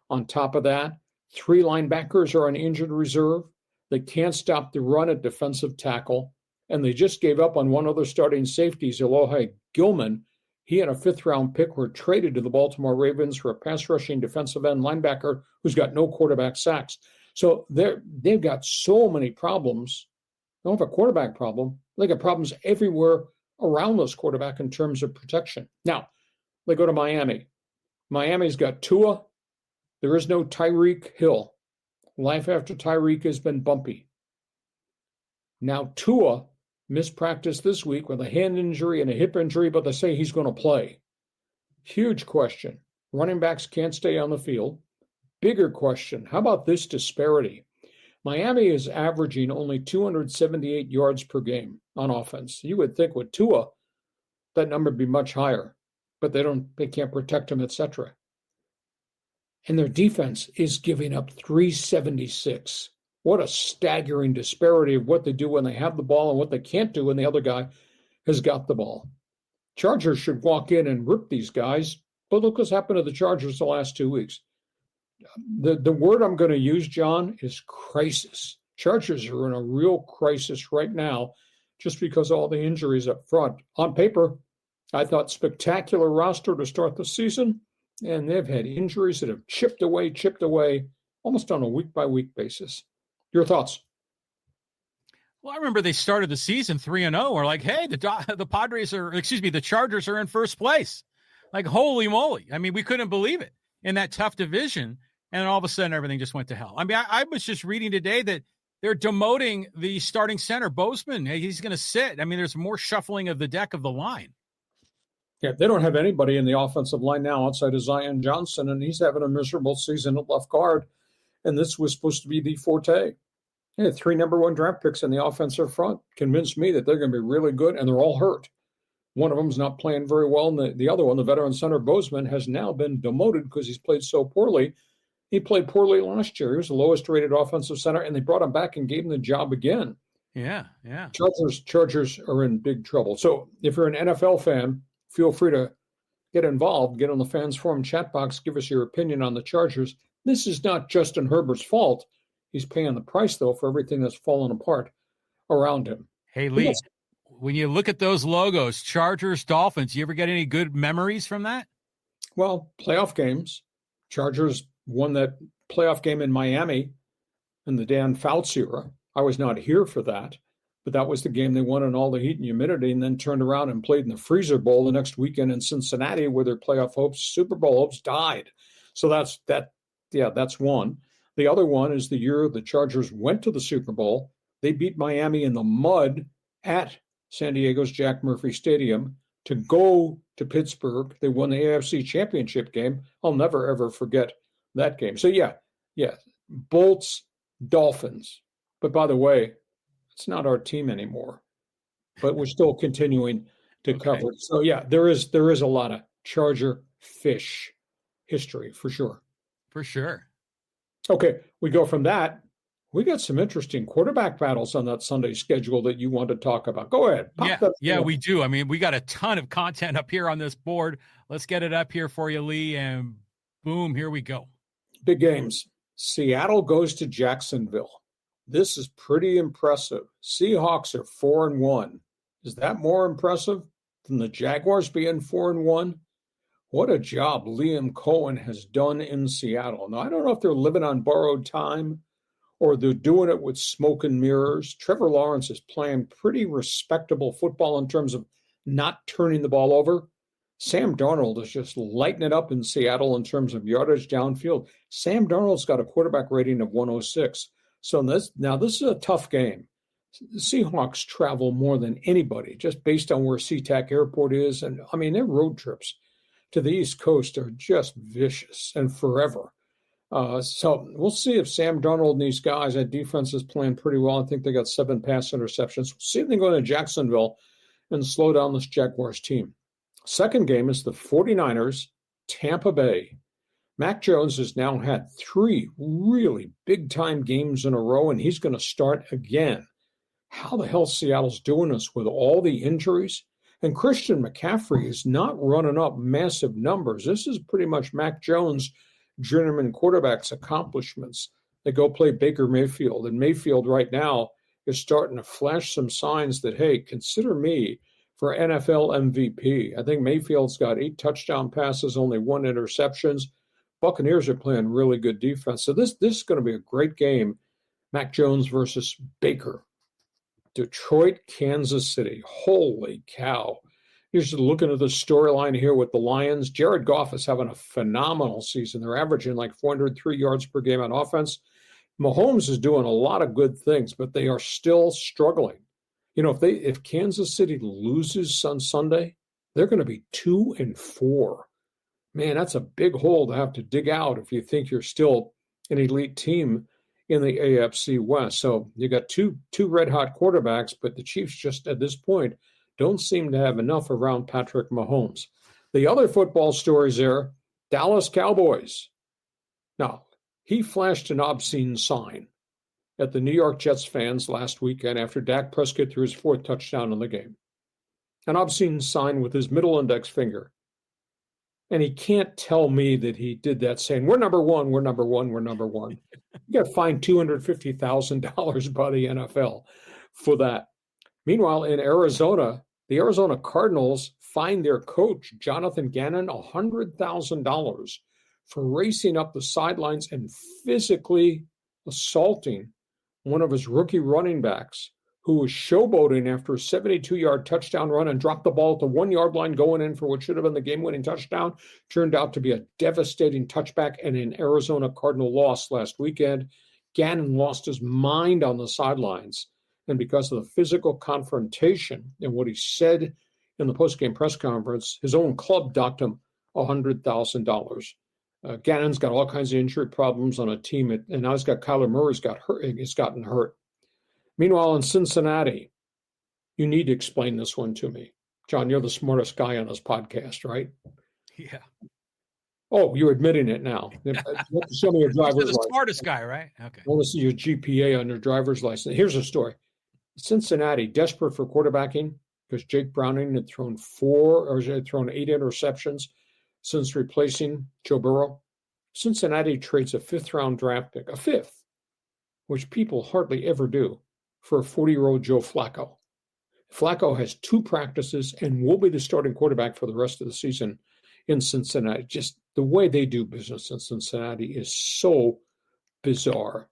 On top of that, 3 linebackers are on injured reserve. They can't stop the run at defensive tackle, and they just gave up on one other starting safety, Elohi Gilman. He and a 5th-round pick were traded to the Baltimore Ravens for a pass-rushing defensive end linebacker who's got no quarterback sacks. So they've got so many problems. They don't have a quarterback problem. They got problems everywhere around this quarterback in terms of protection. Now, they go to Miami. Miami's got Tua. There is no Tyreek Hill. Life after Tyreek has been bumpy. Now, Tua missed practice this week with a hand injury and a hip injury, but they say he's going to play. Huge question. Running backs can't stay on the field. Bigger question. How about this disparity? Miami is averaging only 278 yards per game on offense. You would think with Tua, that number would be much higher, but they can't protect him, etc. And their defense is giving up 376. What a staggering disparity of what they do when they have the ball and what they can't do when the other guy has got the ball. Chargers should walk in and rip these guys, but look what's happened to the Chargers the last 2 weeks. The word I'm going to use, John, is crisis. Chargers are in a real crisis right now just because of all the injuries up front. On paper, I thought spectacular roster to start the season, and they've had injuries that have chipped away, almost on a week-by-week basis. Your thoughts? Well, I remember they started the season 3-0. We're like, hey, the Chargers are in first place. Like, holy moly. I mean, we couldn't believe it in that tough division. And all of a sudden, everything just went to hell. I mean, I was just reading today that they're demoting the starting center, Bozeman. He's going to sit. I mean, there's more shuffling of the deck of the line. Yeah, they don't have anybody in the offensive line now outside of Zion Johnson, and he's having a miserable season at left guard. And this was supposed to be the forte. They had 3 number 1 draft picks in the offensive front. Convinced me that they're going to be really good, and they're all hurt. One of them's not playing very well, and the other one, the veteran center Bozeman, has now been demoted because he's played so poorly. He played poorly last year. He was the lowest rated offensive center, and they brought him back and gave him the job again. Yeah. Chargers are in big trouble. So if you're an NFL fan, feel free to get involved. Get on the Fans Forum chat box. Give us your opinion on the Chargers. This is not Justin Herbert's fault. He's paying the price, though, for everything that's fallen apart around him. Hey, Lee, when you look at those logos, Chargers, Dolphins, you ever get any good memories from that? Well, playoff games. Chargers won that playoff game in Miami in the Dan Fouts era. I was not here for that, but that was the game they won in all the heat and humidity, and then turned around and played in the Freezer Bowl the next weekend in Cincinnati, where their playoff hopes, Super Bowl hopes, died. So that's one. The other one is the year the Chargers went to the Super Bowl. They beat Miami in the mud at San Diego's Jack Murphy Stadium to go to Pittsburgh. They won the AFC Championship game. I'll never, ever forget that game. So, yeah, Bolts, Dolphins. But by the way, it's not our team anymore. But we're still continuing to cover it. So yeah, there is a lot of Charger fish history for sure. For sure. Okay, we go from that. We got some interesting quarterback battles on that Sunday schedule that you want to talk about. Go ahead. Yeah, we do. I mean, we got a ton of content up here on this board. Let's get it up here for you, Lee, and boom, here we go. Big games. Seattle goes to Jacksonville. This is pretty impressive. Seahawks are 4-1. Is that more impressive than the Jaguars being 4-1? What a job Liam Cohen has done in Seattle. Now, I don't know if they're living on borrowed time or they're doing it with smoke and mirrors. Trevor Lawrence is playing pretty respectable football in terms of not turning the ball over. Sam Darnold is just lighting it up in Seattle in terms of yardage downfield. Sam Darnold's got a quarterback rating of 106. So this is a tough game. The Seahawks travel more than anybody just based on where SeaTac Airport is. And, I mean, their road trips to the East Coast are just vicious and forever. So we'll see if Sam Darnold and these guys, that defense is playing pretty well. I think they got 7 pass interceptions. We'll see if they go to Jacksonville and slow down this Jaguars team. Second game is the 49ers, Tampa Bay. Mac Jones has now had 3 really big-time games in a row, and he's going to start again. How the hell Seattle's doing this with all the injuries? And Christian McCaffrey is not running up massive numbers. This is pretty much Mac Jones' journeyman quarterback's accomplishments. They go play Baker Mayfield, and Mayfield right now is starting to flash some signs that, hey, consider me for NFL MVP. I think Mayfield's got 8 touchdown passes, only 1 interceptions. Buccaneers are playing really good defense. So this is going to be a great game, Mac Jones versus Baker. Detroit, Kansas City. Holy cow. You're just looking at the storyline here with the Lions. Jared Goff is having a phenomenal season. They're averaging like 403 yards per game on offense. Mahomes is doing a lot of good things, but they are still struggling. You know, if Kansas City loses on Sunday, they're going to be 2-4. Man, that's a big hole to have to dig out if you think you're still an elite team in the AFC West. So you got two red-hot quarterbacks, but the Chiefs just at this point don't seem to have enough around Patrick Mahomes. The other football stories there, Dallas Cowboys. Now, he flashed an obscene sign at the New York Jets fans last weekend after Dak Prescott threw his 4th touchdown in the game. An obscene sign with his middle index finger. And he can't tell me that he did that saying, we're number one, we're number one, we're number one. You got fined $250,000 by the NFL for that. Meanwhile, in Arizona, the Arizona Cardinals fined their coach, Jonathan Gannon, $100,000 for racing up the sidelines and physically assaulting one of his rookie running backs who was showboating after a 72-yard touchdown run and dropped the ball at the 1-yard line going in for what should have been the game-winning touchdown. Turned out to be a devastating touchback and an Arizona Cardinal loss last weekend. Gannon lost his mind on the sidelines. And because of the physical confrontation and what he said in the postgame press conference, his own club docked him $100,000. Gannon's got all kinds of injury problems on a team, and now he's got Kyler Murray's gotten hurt. Meanwhile, in Cincinnati, you need to explain this one to me. John, you're the smartest guy on this podcast, right? Yeah. Oh, you're admitting it now. You have to show me your driver's license. You're the smartest guy, right? Okay. I want to see your GPA on your driver's license. Here's the story. Cincinnati, desperate for quarterbacking because Jake Browning had thrown 8 interceptions since replacing Joe Burrow. Cincinnati trades a 5th-round draft pick, a 5th, which people hardly ever do, for a 40-year-old Joe Flacco. Flacco has 2 practices and will be the starting quarterback for the rest of the season in Cincinnati. Just the way they do business in Cincinnati is so bizarre.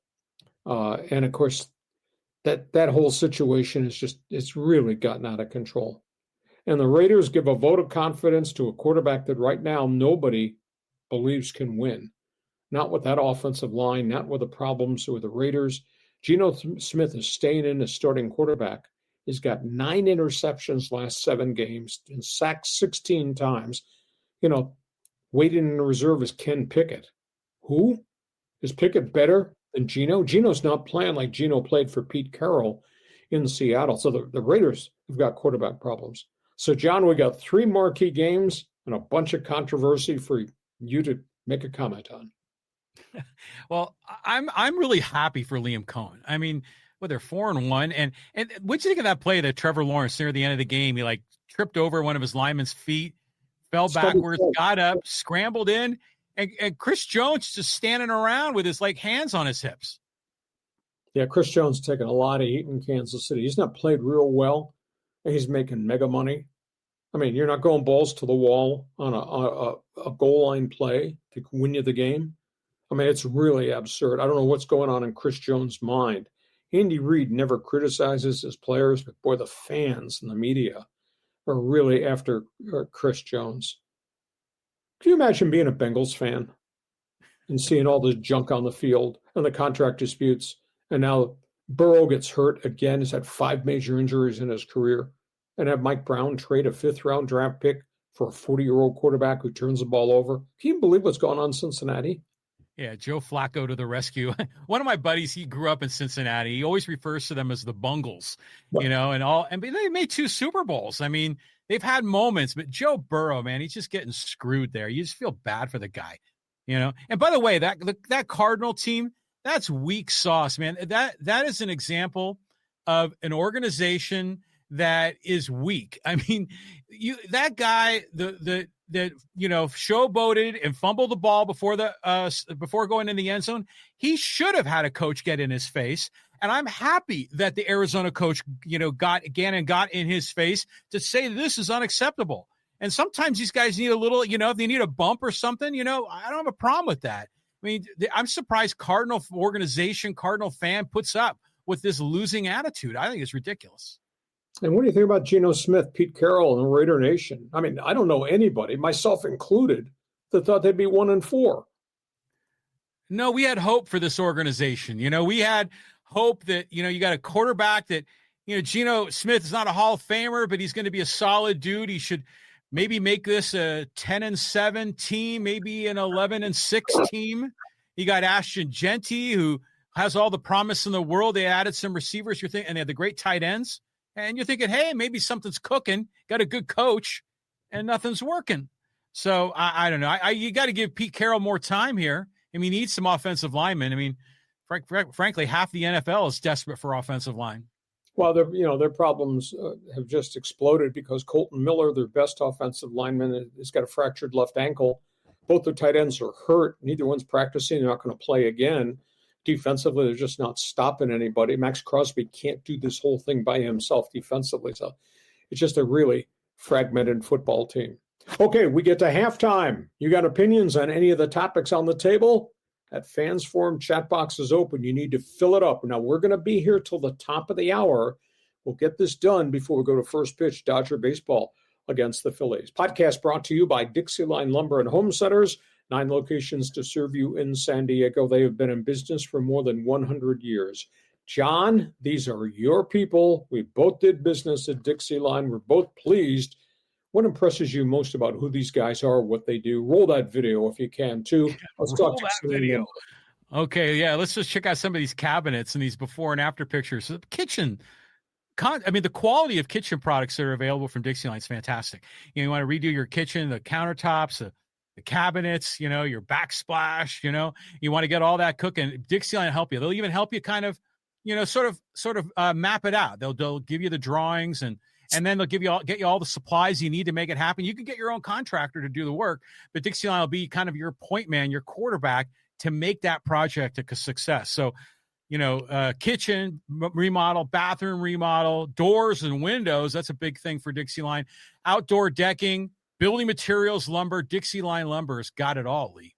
And, of course, that whole situation it's really gotten out of control. And the Raiders give a vote of confidence to a quarterback that right now nobody believes can win. Not with that offensive line, not with the problems with the Raiders. Geno Smith is staying in as starting quarterback. He's got 9 interceptions last 7 games and sacked 16 times. Waiting in the reserve is Ken Pickett. Who? Is Pickett better than Gino. Gino's not playing like Gino played for Pete Carroll in Seattle. So the Raiders have got quarterback problems. So, John, we got 3 marquee games and a bunch of controversy for you to make a comment on. Well, I'm really happy for Liam Cohen. I mean, well, they're 4-1, and what'd you think of that play that Trevor Lawrence near the end of the game? He like tripped over one of his lineman's feet, fell backwards, got up, scrambled in, and Chris Jones just standing around with his like hands on his hips. Yeah, Chris Jones taking a lot of heat in Kansas City. He's not played real well, and he's making mega money. I mean, you're not going balls to the wall on a goal line play to win you the game. I mean, it's really absurd. I don't know what's going on in Chris Jones' mind. Andy Reid never criticizes his players, but boy, the fans and the media are really after Chris Jones. Can you imagine being a Bengals fan and seeing all this junk on the field and the contract disputes? And now Burrow gets hurt again. He's had 5 major injuries in his career. And have Mike Brown trade a 5th-round draft pick for a 40-year-old quarterback who turns the ball over. Can you believe what's going on in Cincinnati? Yeah, Joe Flacco to the rescue. One of my buddies, he grew up in Cincinnati. He always refers to them as the Bungles, and they made 2 Super Bowls. I mean, they've had moments, but Joe Burrow, man, he's just getting screwed there. You just feel bad for the guy, And by the way, that Cardinal team, that's weak sauce, man. That is an example of an organization that is weak. I mean, that guy that showboated and fumbled the ball before going in the end zone. He should have had a coach get in his face. And I'm happy that the Arizona coach, got in his face to say this is unacceptable. And sometimes these guys need a little, if they need a bump or something, I don't have a problem with that. I mean, I'm surprised Cardinal organization, Cardinal fan puts up with this losing attitude. I think it's ridiculous. And what do you think about Geno Smith, Pete Carroll, and the Raider Nation? I mean, I don't know anybody, myself included, that thought they'd be 1-4. No, we had hope for this organization. We had hope that, you got a quarterback that, Geno Smith is not a Hall of Famer, but he's going to be a solid dude. He should maybe make this a 10-7 team, maybe an 11-6 team. You got Ashton Genty, who has all the promise in the world. They added some receivers, and they had the great tight ends. And you're thinking, hey, maybe something's cooking, got a good coach, and nothing's working. So I don't know. You got to give Pete Carroll more time here. I mean, he needs some offensive linemen. I mean, frankly, half the NFL is desperate for offensive line. Well, their problems have just exploded because Colton Miller, their best offensive lineman, has got a fractured left ankle. Both their tight ends are hurt. Neither one's practicing. They're not going to play again. Defensively, they're just not stopping anybody. Max Crosby can't do this whole thing by himself defensively. So it's just a really fragmented football team. Okay, we get to halftime. You got opinions on any of the topics on the table? That Fans Forum chat box is open. You need to fill it up. Now, we're going to be here till the top of the hour. We'll get this done before we go to first pitch, Dodger baseball against the Phillies. Podcast brought to you by DIXIELINE Lumber and Home Centers. 9 locations to serve you in San Diego. They have been in business for more than 100 years. John, these are your people. We both did business at DIXIELINE. We're both pleased. What impresses you most about who these guys are, what they do? Roll that video if you can, too. Let's roll that video. Okay, yeah, let's just check out some of these cabinets and these before and after pictures. So the kitchen, the quality of kitchen products that are available from DIXIELINE is fantastic. You want to redo your kitchen, the countertops, the cabinets, your backsplash, you want to get all that cooking. DIXIELINE will help you. They'll even help you kind of, sort of map it out. They'll give you the drawings and then they'll get you all the supplies you need to make it happen. You can get your own contractor to do the work, but DIXIELINE will be kind of your point man, your quarterback to make that project a success. So, kitchen remodel, bathroom remodel, doors and windows. That's a big thing for DIXIELINE. Outdoor decking, building materials, lumber, DIXIELINE Lumber's got it all, Lee.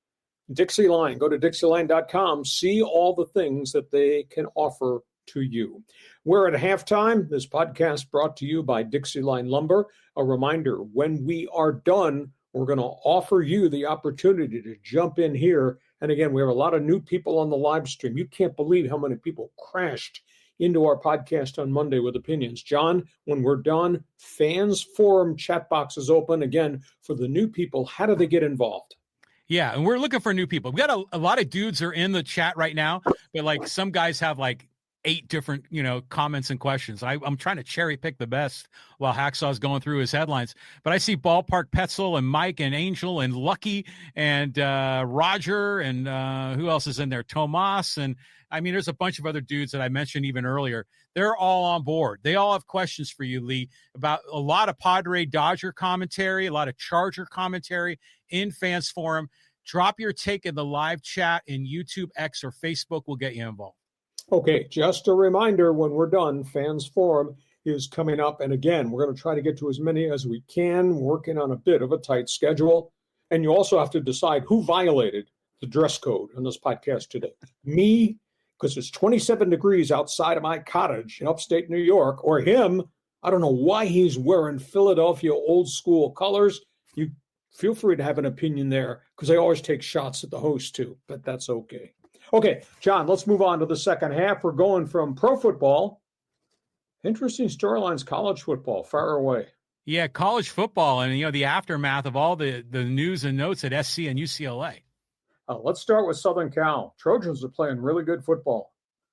DIXIELINE. Go to DIXIELINE.com. See all the things that they can offer to you. We're at halftime. This podcast brought to you by DIXIELINE Lumber. A reminder, when we are done, we're going to offer you the opportunity to jump in here. And again, we have a lot of new people on the live stream. You can't believe how many people crashed into our podcast on Monday with opinions. John, when we're done, Fans Forum chat box is open. Again, for the new people, how do they get involved? Yeah, and we're looking for new people. We got a lot of dudes are in the chat right now, but like some guys have like 8 different, comments and questions. I'm trying to cherry pick the best while Hacksaw's going through his headlines. But I see Ballpark Petzel and Mike and Angel and Lucky and Roger and who else is in there? Tomas. And I mean, there's a bunch of other dudes that I mentioned even earlier. They're all on board. They all have questions for you, Lee, about a lot of Padre Dodger commentary, a lot of Charger commentary in Fans Forum. Drop your take in the live chat in YouTube, X, or Facebook. We'll get you involved. Okay, just a reminder, when we're done, Fans Forum is coming up. And again, we're going to try to get to as many as we can, working on a bit of a tight schedule. And you also have to decide who violated the dress code on this podcast today. Me, because it's 27 degrees outside of my cottage in upstate New York, or him. I don't know why he's wearing Philadelphia old school colors. You feel free to have an opinion there, because I always take shots at the host too, but that's okay. Okay, John, let's move on to the second half. We're going from pro football. Interesting storylines, college football, far away. Yeah, college football and, the aftermath of all the news and notes at SC and UCLA. Let's start with Southern Cal. Trojans are playing really good football.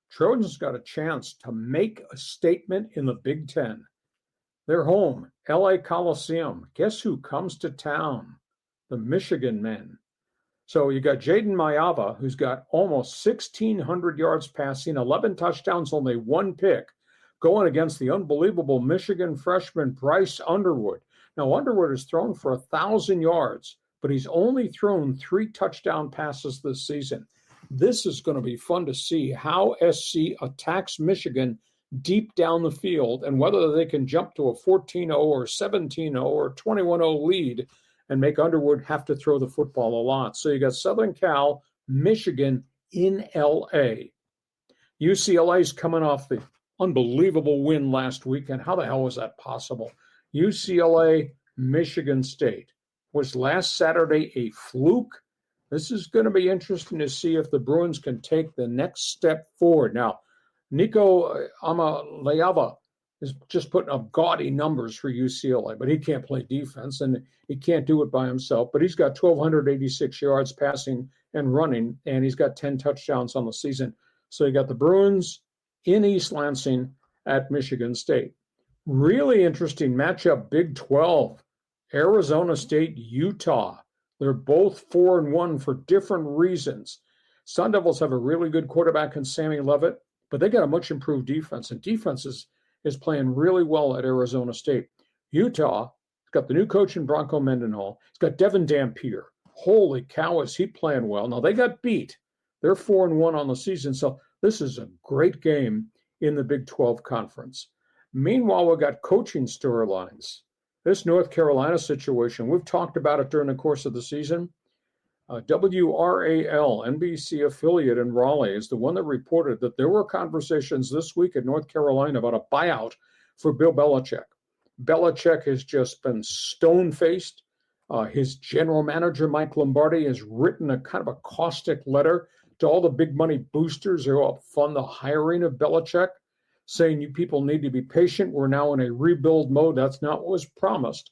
Trojans got a chance to make a statement in the Big Ten. They're home, LA Coliseum. Guess who comes to town? The Michigan men. So you got Jaden Mayava, who's got almost 1,600 yards passing, 11 touchdowns, only 1 pick, going against the unbelievable Michigan freshman Bryce Underwood. Now, Underwood has thrown for 1,000 yards, but he's only thrown 3 touchdown passes this season. This is going to be fun to see how SC attacks Michigan deep down the field and whether they can jump to a 14-0 or 17-0 or 21-0 lead and make Underwood have to throw the football a lot. So you got Southern Cal, Michigan in L.A. UCLA's coming off the unbelievable win last weekend. How the hell was that possible? UCLA, Michigan State. Was last Saturday a fluke? This is going to be interesting to see if the Bruins can take the next step forward. Now, Nico Amaleava is just putting up gaudy numbers for UCLA, but he can't play defense, and he can't do it by himself. But he's got 1,286 yards passing and running, and he's got 10 touchdowns on the season. So you got the Bruins in East Lansing at Michigan State. Really interesting matchup, Big 12. Arizona State, Utah. They're both 4-1 for different reasons. Sun Devils have a really good quarterback in Sammy Levitt, but they got a much improved defense, and defense is playing really well at Arizona State. Utah has got the new coach in Bronco Mendenhall. He's got Devin Dampier. Holy cow, is he playing well. Now, they got beat. They're 4-1 on the season, so this is a great game in the Big 12 Conference. Meanwhile, we've got coaching storylines. This North Carolina situation, we've talked about it during the course of the season. WRAL, NBC affiliate in Raleigh, is the one that reported that there were conversations this week in North Carolina about a buyout for Bill Belichick. Belichick has just been stone-faced. His general manager, Mike Lombardi, has written a kind of a caustic letter to all the big money boosters who help fund the hiring of Belichick, saying you people need to be patient. We're now in a rebuild mode. That's not what was promised.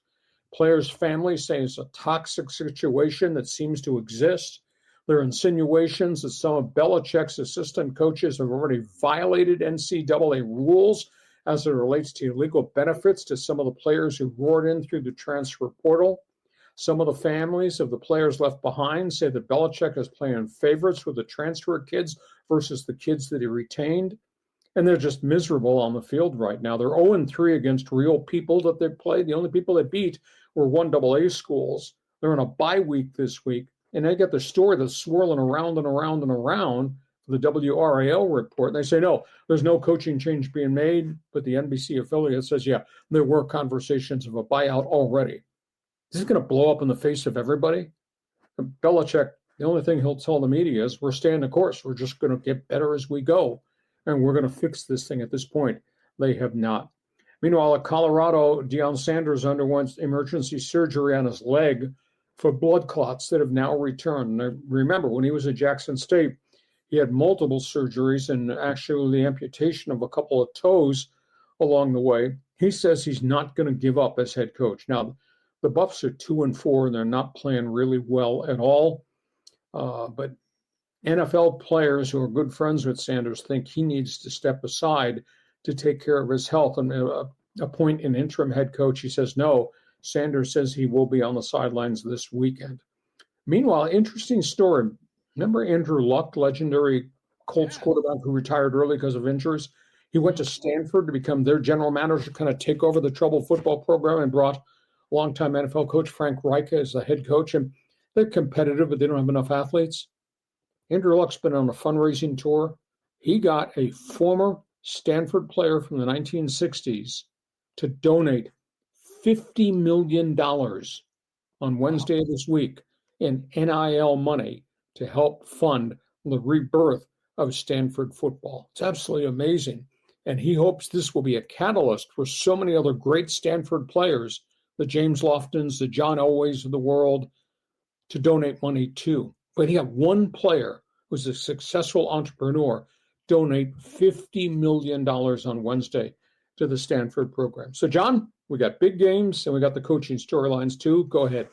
Players' families say it's a toxic situation that seems to exist. There are insinuations that some of Belichick's assistant coaches have already violated NCAA rules as it relates to illegal benefits to some of the players who roared in through the transfer portal. Some of the families of the players left behind say that Belichick is playing favorites with the transfer kids versus the kids that he retained. And they're just miserable on the field right now. They're 0-3 against real people that they played. The only people they beat were 1AA schools. They're in a bye week this week, and they get the story that's swirling around and around and around for the WRAL report. And they say, no, there's no coaching change being made, but the NBC affiliate says, yeah, there were conversations of a buyout already. This is going to blow up in the face of everybody. And Belichick, the only thing he'll tell the media is, we're staying the course. We're just going to get better as we go. And we're going to fix this thing at this point. They have not. Meanwhile, at Colorado, Deion Sanders underwent emergency surgery on his leg for blood clots that have now returned. And remember, when he was at Jackson State, he had multiple surgeries and actually the amputation of a couple of toes along the way. He says he's not going to give up as head coach. Now, the Buffs are 2-4, and they're not playing really well at all. But NFL players who are good friends with Sanders think he needs to step aside to take care of his health and appoint an interim head coach. He says no. Sanders says he will be on the sidelines this weekend. Meanwhile, interesting story. Remember Andrew Luck, legendary Colts quarterback who retired early because of injuries? He went to Stanford to become their general manager, kind of take over the troubled football program, and brought longtime NFL coach Frank Reich as the head coach. And they're competitive, but they don't have enough athletes. Andrew Luck's been on a fundraising tour. He got a former Stanford player from the 1960s to donate $50 million on Wednesday of this week in NIL money to help fund the rebirth of Stanford football. It's absolutely amazing. And he hopes this will be a catalyst for so many other great Stanford players, the James Loftons, the John Elways of the world, to donate money too. But he had one player who's a successful entrepreneur donate $50 million on Wednesday to the Stanford program. So, John, we got big games and we got the coaching storylines too. Go ahead.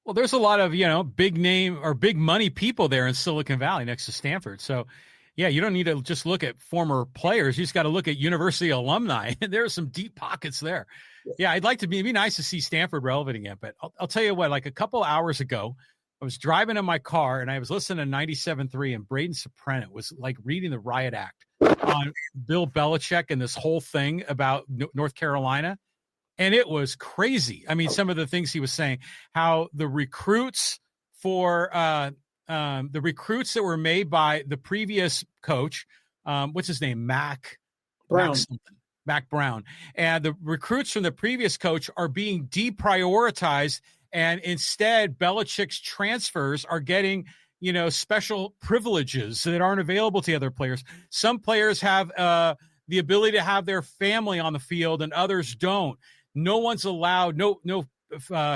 Well, there's a lot of, big name or big money people there in Silicon Valley next to Stanford. So, yeah, you don't need to just look at former players. You just got to look at university alumni. There are some deep pockets there. Yeah, it'd be nice to see Stanford relevant again. But I'll tell you what, like a couple hours ago, I was driving in my car and I was listening to 97.3 and Braden Soprano was like reading the riot act on Bill Belichick and this whole thing about North Carolina. And it was crazy. I mean, some of the things he was saying, how the recruits that were made by the previous coach, what's his name? Mac Brown. And the recruits from the previous coach are being deprioritized. And instead, Belichick's transfers are getting, special privileges that aren't available to other players. Some players have the ability to have their family on the field and others don't. No one's allowed, no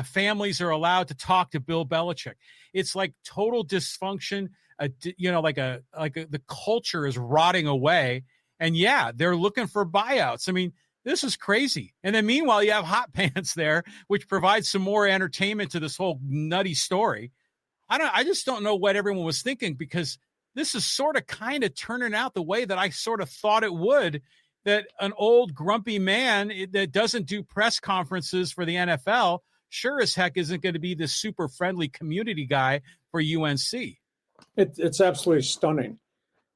families are allowed to talk to Bill Belichick. It's like total dysfunction. The culture is rotting away. And yeah, they're looking for buyouts. I mean, this is crazy. And then meanwhile, you have Hot Pants there, which provides some more entertainment to this whole nutty story. I just don't know what everyone was thinking, because this is sort of kind of turning out the way that I sort of thought it would, that an old grumpy man that doesn't do press conferences for the NFL sure as heck isn't going to be this super friendly community guy for UNC. It's absolutely stunning.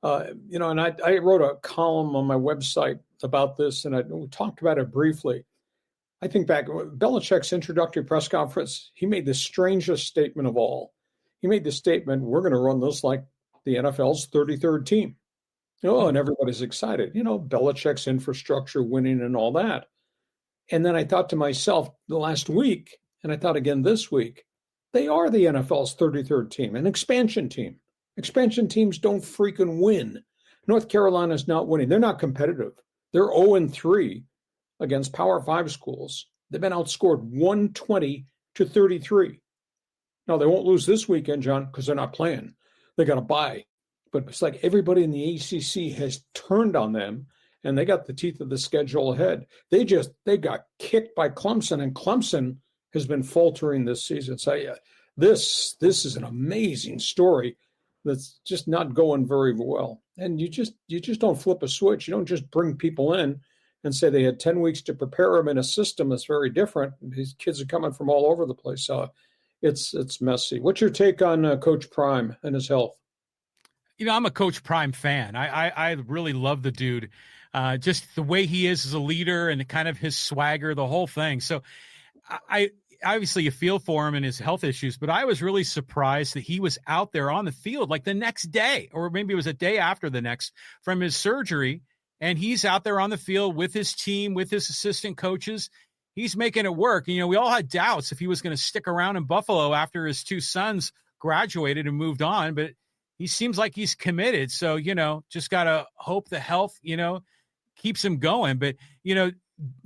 And I wrote a column on my website about this, and we talked about it briefly. I think back, Belichick's introductory press conference, he made the strangest statement of all. He made the statement, we're going to run this like the NFL's 33rd team. And everybody's excited. Belichick's infrastructure winning and all that. And then I thought to myself the last week, and I thought again this week, they are the NFL's 33rd team, an expansion team. Expansion teams don't freaking win. North Carolina's not winning. They're not competitive. They're 0-3 against Power 5 schools. They've been outscored 120-33. Now, they won't lose this weekend, John, because they're not playing. They got to bye. But it's like everybody in the ACC has turned on them, and they got the teeth of the schedule ahead. They got kicked by Clemson, and Clemson has been faltering this season. So this is an amazing story that's just not going very well. And you just don't flip a switch. You don't just bring people in and say they had 10 weeks to prepare them in a system that's very different. These kids are coming from all over the place. It's messy. What's your take on Coach Prime and his health? I'm a Coach Prime fan. I really love the dude. Just the way he is as a leader and kind of his swagger, the whole thing. So I obviously you feel for him and his health issues, but I was really surprised that he was out there on the field like the next day, or maybe it was a day after the next from his surgery. And he's out there on the field with his team, with his assistant coaches. He's making it work. We all had doubts if he was going to stick around in Buffalo after his two sons graduated and moved on, but he seems like he's committed. So, just got to hope the health, keeps him going. But,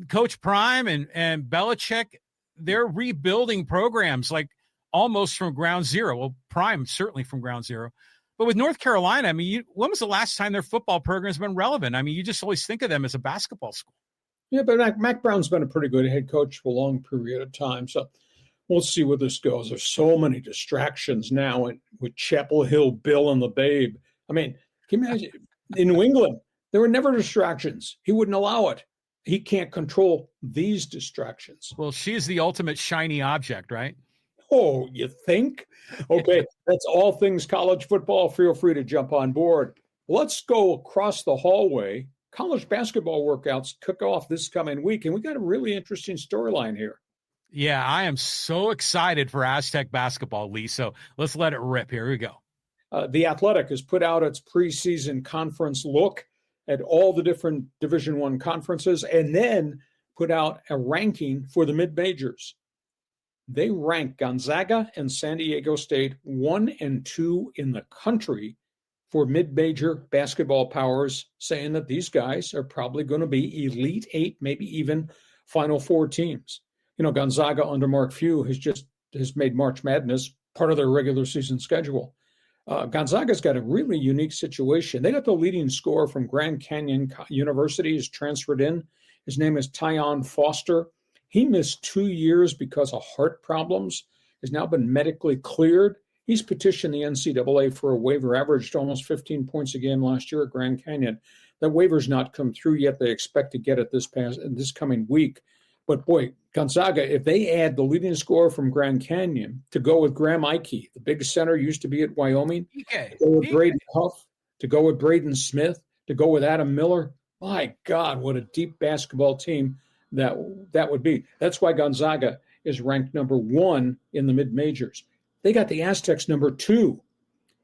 Coach Prime and Belichick, they're rebuilding programs like almost from ground zero. Well, Prime certainly from ground zero. But with North Carolina, when was the last time their football program has been relevant? You just always think of them as a basketball school. Yeah, but Mac Brown's been a pretty good head coach for a long period of time. So we'll see where this goes. There's so many distractions now with Chapel Hill Bill and the Babe. I mean, can you imagine? In New England, there were never distractions. He wouldn't allow it. He can't control these distractions. Well, she is the ultimate shiny object, right? Oh, you think? Okay, that's all things college football. Feel free to jump on board. Let's go across the hallway. College basketball workouts kick off this coming week, and we got a really interesting storyline here. Yeah, I am so excited for Aztec basketball, Lee. So let's let it rip. Here we go. The Athletic has put out its preseason conference look at all the different Division I conferences, and then put out a ranking for the mid-majors. They rank Gonzaga and San Diego State 1 and 2 in the country for mid-major basketball powers, saying that these guys are probably going to be Elite Eight, maybe even Final Four teams. You know, Gonzaga under Mark Few has made March Madness part of their regular season schedule. Gonzaga's got a really unique situation. They got the leading scorer from Grand Canyon University, is transferred in. His name is Tyon Foster. He missed 2 years because of heart problems, has now been medically cleared. He's petitioned the NCAA for a waiver, averaged almost 15 points a game last year at Grand Canyon. That waiver's not come through yet. They expect to get it this coming week. But boy, Gonzaga, if they add the leading scorer from Grand Canyon to go with Graham Ike, the big center used to be at Wyoming, to go with Braden Huff, to go with Braden Smith, to go with Adam Miller, my God, what a deep basketball team that would be. That's why Gonzaga is ranked number 1 in the mid-majors. They got the Aztecs number 2.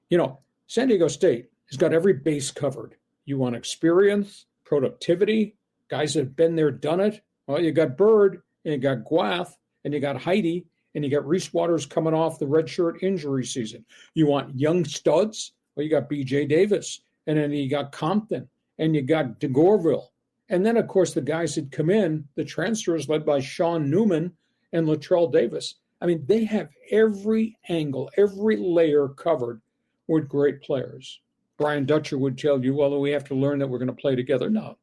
You know, San Diego State has got every base covered. You want experience, productivity, guys that have been there, done it. Well, you got Bird, and you got Guath, and you got Heidi, and you got Reese Waters coming off the redshirt injury season. You want young studs? Well, you got B.J. Davis, and then you got Compton, and you got DeGorville. And then, of course, the guys that come in, the transfers led by Sean Newman and Latrell Davis. I mean, they have every angle, every layer covered with great players. Brian Dutcher would tell you, well, we have to learn that we're going to play together. No,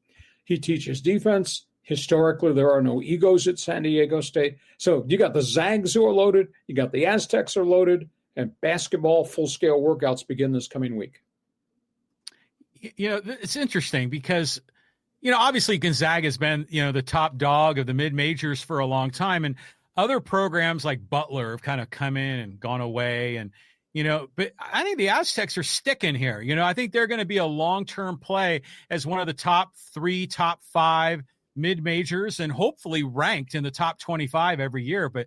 he teaches defense. Historically, there are no egos at San Diego State. So you got the Zags who are loaded, you got the Aztecs are loaded, and basketball full-scale workouts begin this coming week. You know, it's interesting because, you know, obviously Gonzaga has been, you know, the top dog of the mid-majors for a long time, and other programs like Butler have kind of come in and gone away, and, you know, but I think the Aztecs are sticking here. You know, I think they're going to be a long-term play as one of the top 3, top 5 mid-majors, and hopefully ranked in the top 25 every year. But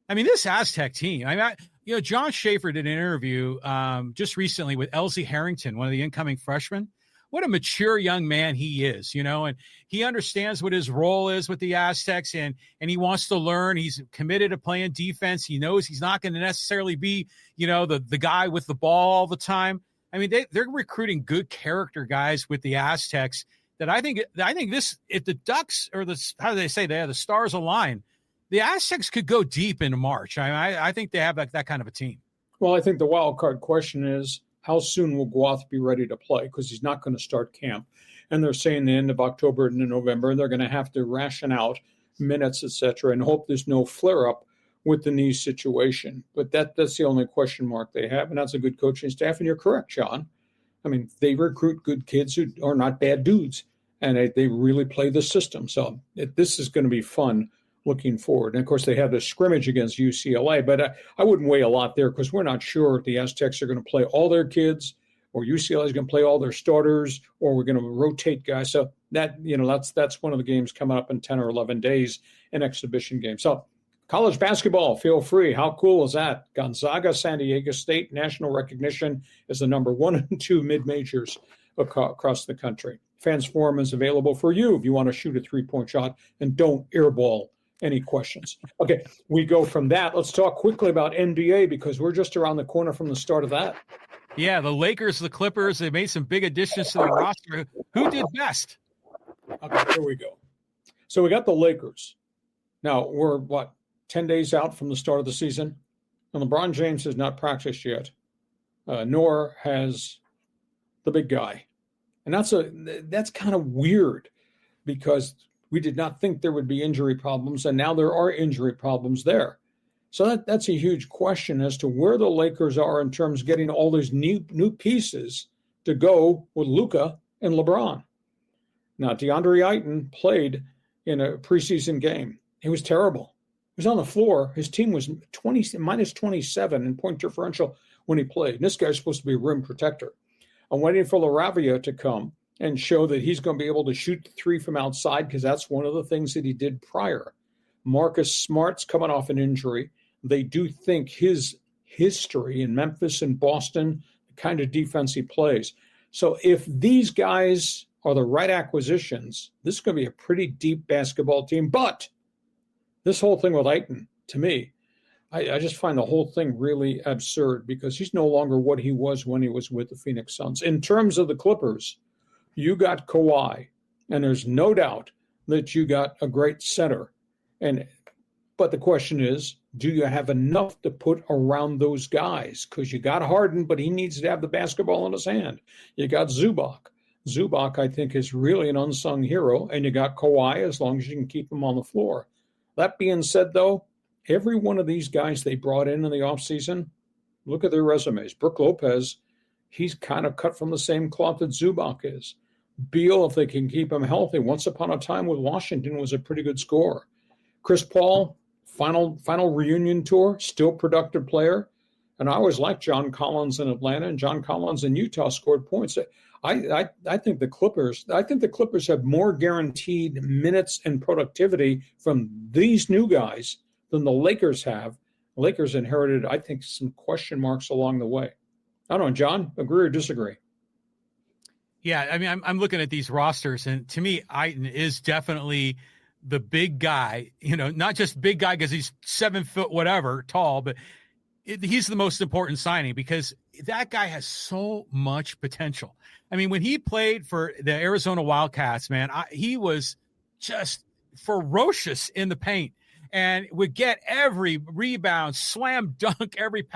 I mean, this Aztec team, you know, John Schaefer did an interview just recently with Elsie Harrington, one of the incoming freshmen. What a mature young man he is, you know, and he understands what his role is with the Aztecs, and he wants to learn. He's committed to playing defense. He knows he's not going to necessarily be, you know, the guy with the ball all the time. I mean, they're recruiting good character guys with the Aztecs. That I think this, if the Ducks or how do they say the stars align, the Aztecs could go deep into March. I think they have that kind of a team. Well, I think the wild card question is, how soon will Guath be ready to play? Because he's not going to start camp. And they're saying the end of October and November, and they're going to have to ration out minutes, et cetera, and hope there's no flare-up with the knee situation. But that's the only question mark they have, and that's a good coaching staff. And you're correct, John. I mean, they recruit good kids who are not bad dudes, and they really play the system. So this is going to be fun looking forward. And, of course, they have the scrimmage against UCLA, but I wouldn't weigh a lot there because we're not sure if the Aztecs are going to play all their kids or UCLA is going to play all their starters or we're going to rotate guys. So that, you know, that's one of the games coming up in 10 or 11 days, an exhibition game. So college basketball, feel free. How cool is that? Gonzaga, San Diego State, national recognition as the number 1 and 2 mid-majors across the country. Fans Forum is available for you if you want to shoot a three-point shot and don't airball any questions. Okay, we go from that. Let's talk quickly about NBA because we're just around the corner from the start of that. Yeah, the Lakers, the Clippers, they made some big additions to their roster. Who did best? Okay, here we go. So we got the Lakers. Now, we're, 10 days out from the start of the season? And LeBron James has not practiced yet, nor has the big guy. And that's kind of weird because we did not think there would be injury problems, and now there are injury problems there. So that's a huge question as to where the Lakers are in terms of getting all these new pieces to go with Luka and LeBron. Now, DeAndre Ayton played in a preseason game. He was terrible. He was on the floor. His team was minus 27 in point differential when he played. And this guy's supposed to be a rim protector. I'm waiting for LaRavia to come and show that he's going to be able to shoot the three from outside, because that's one of the things that he did prior. Marcus Smart's coming off an injury. They do think his history in Memphis and Boston, the kind of defense he plays. So if these guys are the right acquisitions, this is going to be a pretty deep basketball team. But this whole thing with Ayton, to me, I just find the whole thing really absurd, because he's no longer what he was when he was with the Phoenix Suns. In terms of the Clippers, you got Kawhi, and there's no doubt that you got a great center. But the question is, do you have enough to put around those guys? Because you got Harden, but he needs to have the basketball in his hand. You got Zubac. Zubac, I think, is really an unsung hero, and you got Kawhi as long as you can keep him on the floor. That being said, though, every one of these guys they brought in the offseason, look at their resumes. Brook Lopez, he's kind of cut from the same cloth that Zubac is. Beal, if they can keep him healthy, once upon a time with Washington was a pretty good scorer. Chris Paul, final reunion tour, still productive player. And I always liked John Collins in Atlanta, and John Collins in Utah scored points. I think the Clippers have more guaranteed minutes and productivity from these new guys than the Lakers have. The Lakers inherited, I think, some question marks along the way. I don't know, John, agree or disagree? Yeah, I mean, I'm looking at these rosters, and to me, Ayton is definitely the big guy, not just big guy because he's 7 foot whatever tall, but he's the most important signing, because that guy has so much potential. I mean, when he played for the Arizona Wildcats, man, he was just ferocious in the paint and would get every rebound, slam dunk, every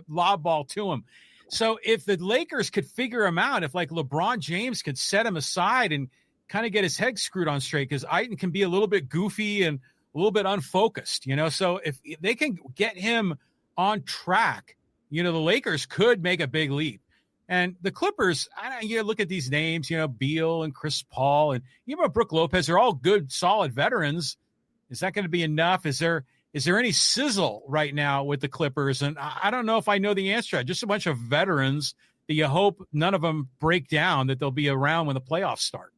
lob ball to him. So if the Lakers could figure him out, if like LeBron James could set him aside and kind of get his head screwed on straight, because Ayton can be a little bit goofy and a little bit unfocused, So if they can get him on track, the Lakers could make a big leap. And the Clippers, look at these names, Beal and Chris Paul and even Brook Lopez, they're all good, solid veterans. Is that going to be enough? Is there any sizzle right now with the Clippers? And I don't know if I know the answer. Just a bunch of veterans that you hope none of them break down, that they'll be around when the playoffs start.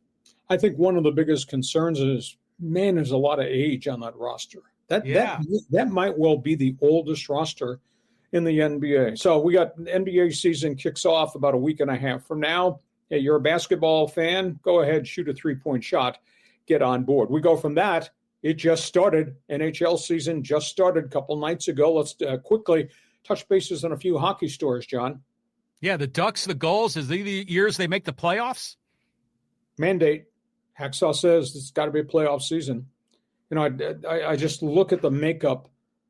I think one of the biggest concerns is, man, there's a lot of age on that roster. That might well be the oldest roster in the NBA. So we got NBA season kicks off about a week and a half from now. Hey, you're a basketball fan, go ahead, shoot a 3-point shot, get on board. We go from that. It just started. NHL season just started a couple nights ago. Let's quickly touch bases on a few hockey stories, John. Yeah, the Ducks, the Gulls, is the years they make the playoffs? Mandate. Hacksaw says it's got to be a playoff season. I just look at the makeup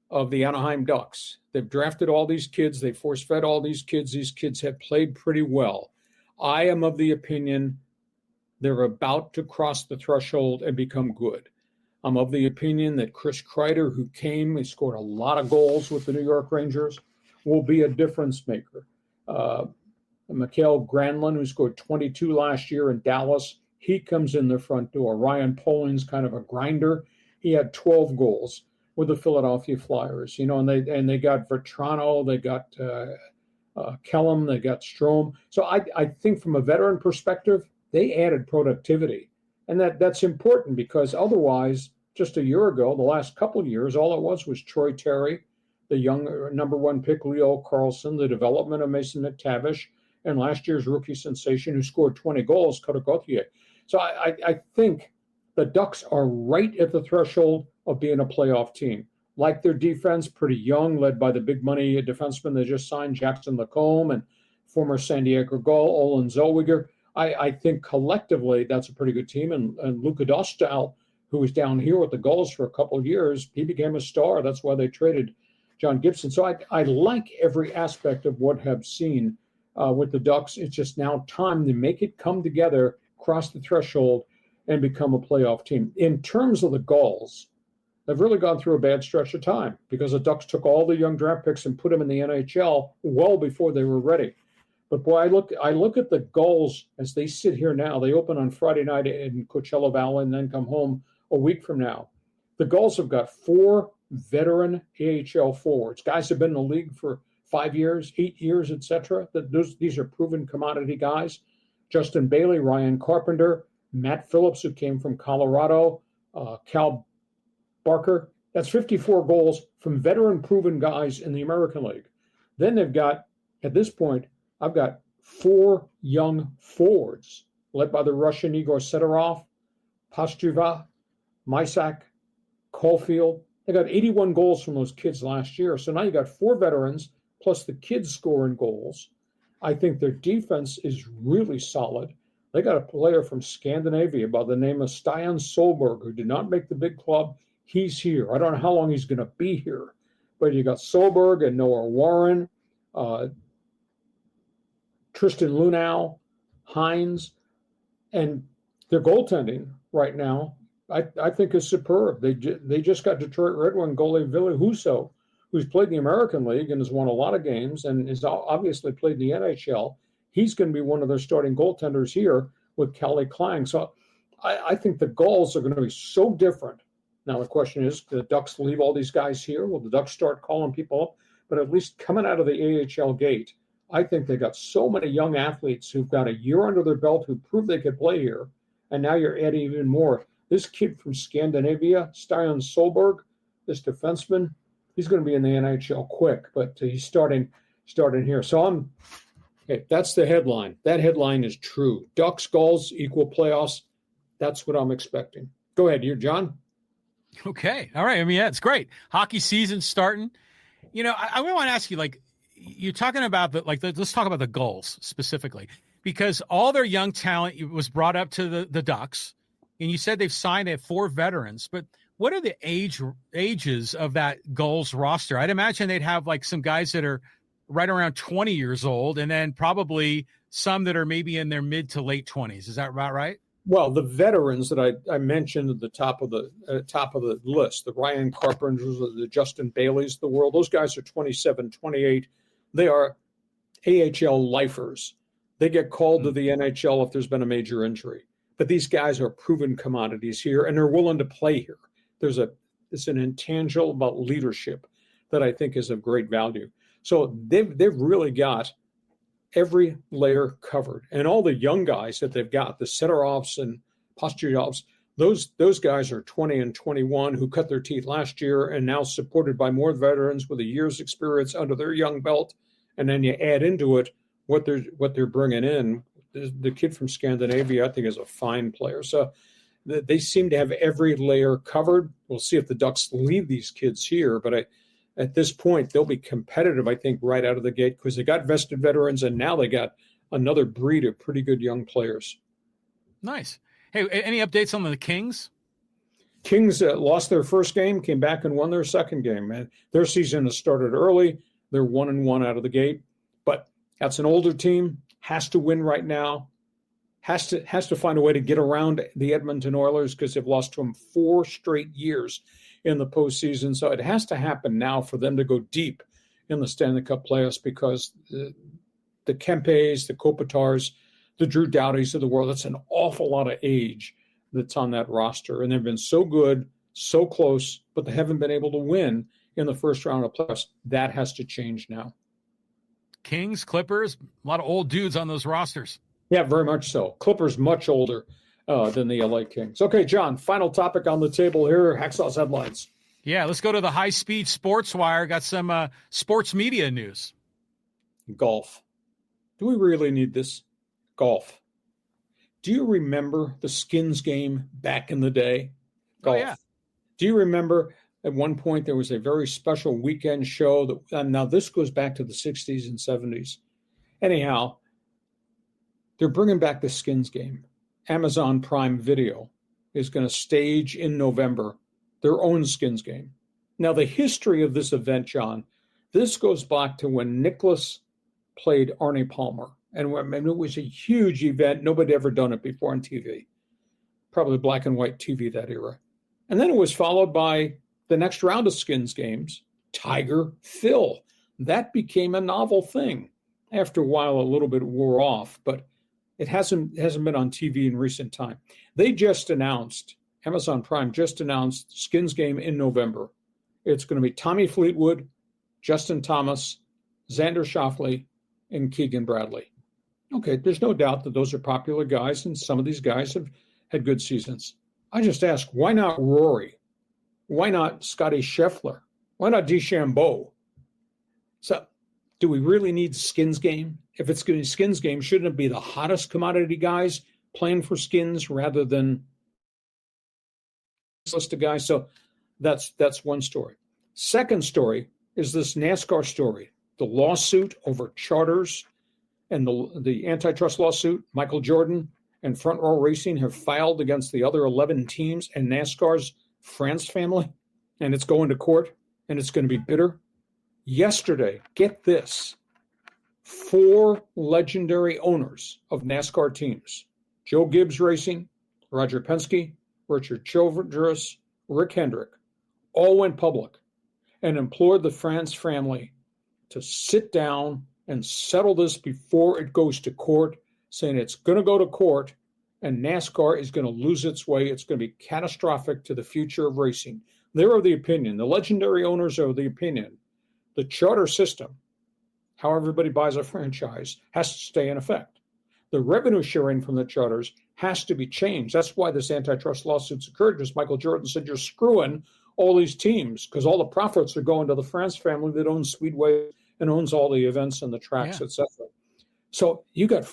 of the Anaheim Ducks. They've drafted all these kids. They force-fed all these kids. These kids have played pretty well. I am of the opinion they're about to cross the threshold and become good. I'm of the opinion that Chris Kreider, who came, he scored a lot of goals with the New York Rangers, will be a difference maker. Mikael Granlund, who scored 22 last year in Dallas, he comes in the front door. Ryan Poling's kind of a grinder. He had 12 goals with the Philadelphia Flyers, and they got Vetrano, they got Kellum, they got Strome. So I think from a veteran perspective, they added productivity. And that's important, because otherwise, just a year ago, the last couple of years, all it was Troy Terry, the young number one pick, Leo Carlson, the development of Mason McTavish, and last year's rookie sensation who scored 20 goals, Cutter Gauthier. So I think the Ducks are right at the threshold of being a playoff team. Like their defense, pretty young, led by the big money defenseman they just signed, Jackson Lacombe, and former San Diego Gull, Olin Zellweger. I think collectively that's a pretty good team. And Luka Dostal, who was down here with the Gulls for a couple of years, he became a star. That's why they traded John Gibson. So I like every aspect of what I've seen with the Ducks. It's just now time to make it come together, cross the threshold, and become a playoff team. In terms of the Gulls, they've really gone through a bad stretch of time because the Ducks took all the young draft picks and put them in the NHL well before they were ready. But boy, I look at the Gulls as they sit here now. They open on Friday night in Coachella Valley and then come home a week from now. The Gulls have got 4 veteran AHL forwards. Guys have been in the league for 5 years, 8 years, etc. These are proven commodity guys. Justin Bailey, Ryan Carpenter, Matt Phillips, who came from Colorado, Cal Barker. That's 54 goals from veteran proven guys in the American League. Then they've got, at this point, I've got 4 young forwards led by the Russian Igor Sedorov, Pastyeva, Mysak, Caulfield. They got 81 goals from those kids last year. So now you got 4 veterans plus the kids scoring goals. I think their defense is really solid. They got a player from Scandinavia by the name of Stian Solberg, who did not make the big club. He's here. I don't know how long he's going to be here, but you got Solberg and Noah Warren, Tristan Lunau, Hines, and their goaltending right now, I think is superb. They just got Detroit Red Wing goalie Ville Husso, who's played in the American League and has won a lot of games and has obviously played in the NHL. He's going to be one of their starting goaltenders here with Calle Klang. So I think the Gulls are going to be so different. Now the question is, do the Ducks leave all these guys here? Will the Ducks start calling people up? But at least coming out of the AHL gate, I think they got so many young athletes who've got a year under their belt who proved they could play here. And now you're adding even more. This kid from Scandinavia, Stian Solberg, this defenseman, he's going to be in the NHL quick, but he's starting here. So that's the headline. That headline is true. Ducks, Gulls, equal playoffs. That's what I'm expecting. Go ahead, John. Okay. All right. I mean, yeah, it's great. Hockey season starting. You know, I want to ask you, like, you're talking about let's talk about the Gulls specifically, because all their young talent was brought up to the Ducks, and you said they have 4 veterans, but what are the ages of that Gulls roster? I'd imagine they'd have like some guys that are right around 20 years old, and then probably some that are maybe in their mid to late 20s. Is that about right? Well, the veterans that I mentioned at the top of the list, the Ryan Carpenters, the Justin Baileys of the world, those guys are 27, 28. They are AHL lifers. They get called to the NHL if there's been a major injury. But these guys are proven commodities here, and they're willing to play here. It's an intangible about leadership that I think is of great value. So they've really got every layer covered. And all the young guys that they've got, the Sedorovs and Pastyevs, those guys are 20 and 21 who cut their teeth last year and now supported by more veterans with a year's experience under their young belt. And then you add into it what they're bringing in. The kid from Scandinavia, I think, is a fine player. So they seem to have every layer covered. We'll see if the Ducks leave these kids here, but at this point, they'll be competitive, I think, right out of the gate because they got vested veterans, and now they got another breed of pretty good young players. Nice. Hey, any updates on the Kings? Kings lost their first game, came back and won their second game. And their season has started early. They're 1-1 out of the gate, but that's an older team. Has to win right now. Has to find a way to get around the Edmonton Oilers because they've lost to them 4 straight years in the postseason. So it has to happen now for them to go deep in the Stanley Cup playoffs because the Kempes, the Kopitars, the Drew Dowdys of the world, that's an awful lot of age that's on that roster. And they've been so good, so close, but they haven't been able to win in the first round of playoffs. That has to change now. Kings, Clippers, a lot of old dudes on those rosters. Yeah, very much so. Clippers much older than the LA Kings. Okay, John, final topic on the table here, Hacksaw's headlines. Yeah, let's go to the high-speed sports wire. Got some sports media news. Golf. Do we really need this? Golf. Do you remember the skins game back in the day? Golf. Oh, yeah. Do you remember at one point there was a very special weekend show that, now this goes back to the 60s and 70s. Anyhow, they're bringing back the skins game. Amazon Prime Video is going to stage in November their own skins game. Now, the history of this event, John, this goes back to when Nicklaus played Arnie Palmer. And it was a huge event. Nobody had ever done it before on TV. Probably black and white TV that era. And then it was followed by the next round of skins games, Tiger Phil. That became a novel thing. After a while, a little bit wore off, but it hasn't been on TV in recent time. They just announced, Amazon Prime just announced skins game in November. It's going to be Tommy Fleetwood, Justin Thomas, Xander Schauffele, and Keegan Bradley. Okay, there's no doubt that those are popular guys, and some of these guys have had good seasons. I just ask, why not Rory? Why not Scotty Scheffler? Why not DeChambeau? So, do we really need skins game? If it's going to be skins game, shouldn't it be the hottest commodity guys playing for skins rather than this list of guys? So that's one story. Second story is this NASCAR story, the lawsuit over charters and the antitrust lawsuit. Michael Jordan and Front Row Racing have filed against the other 11 teams and NASCAR's France family, and it's going to court, and it's going to be bitter. Yesterday, get this, 4 legendary owners of NASCAR teams, Joe Gibbs Racing, Roger Penske, Richard Childress, Rick Hendrick, all went public and implored the France family to sit down and settle this before it goes to court, saying it's going to go to court and NASCAR is going to lose its way. It's going to be catastrophic to the future of racing. They're of the opinion, the legendary owners are of the opinion, the charter system, how everybody buys a franchise, has to stay in effect. The revenue sharing from the charters has to be changed. That's why this antitrust lawsuit's occurred, because Michael Jordan said, you're screwing all these teams because all the profits are going to the France family that owns Speedway and owns all the events and the tracks, etc. So you got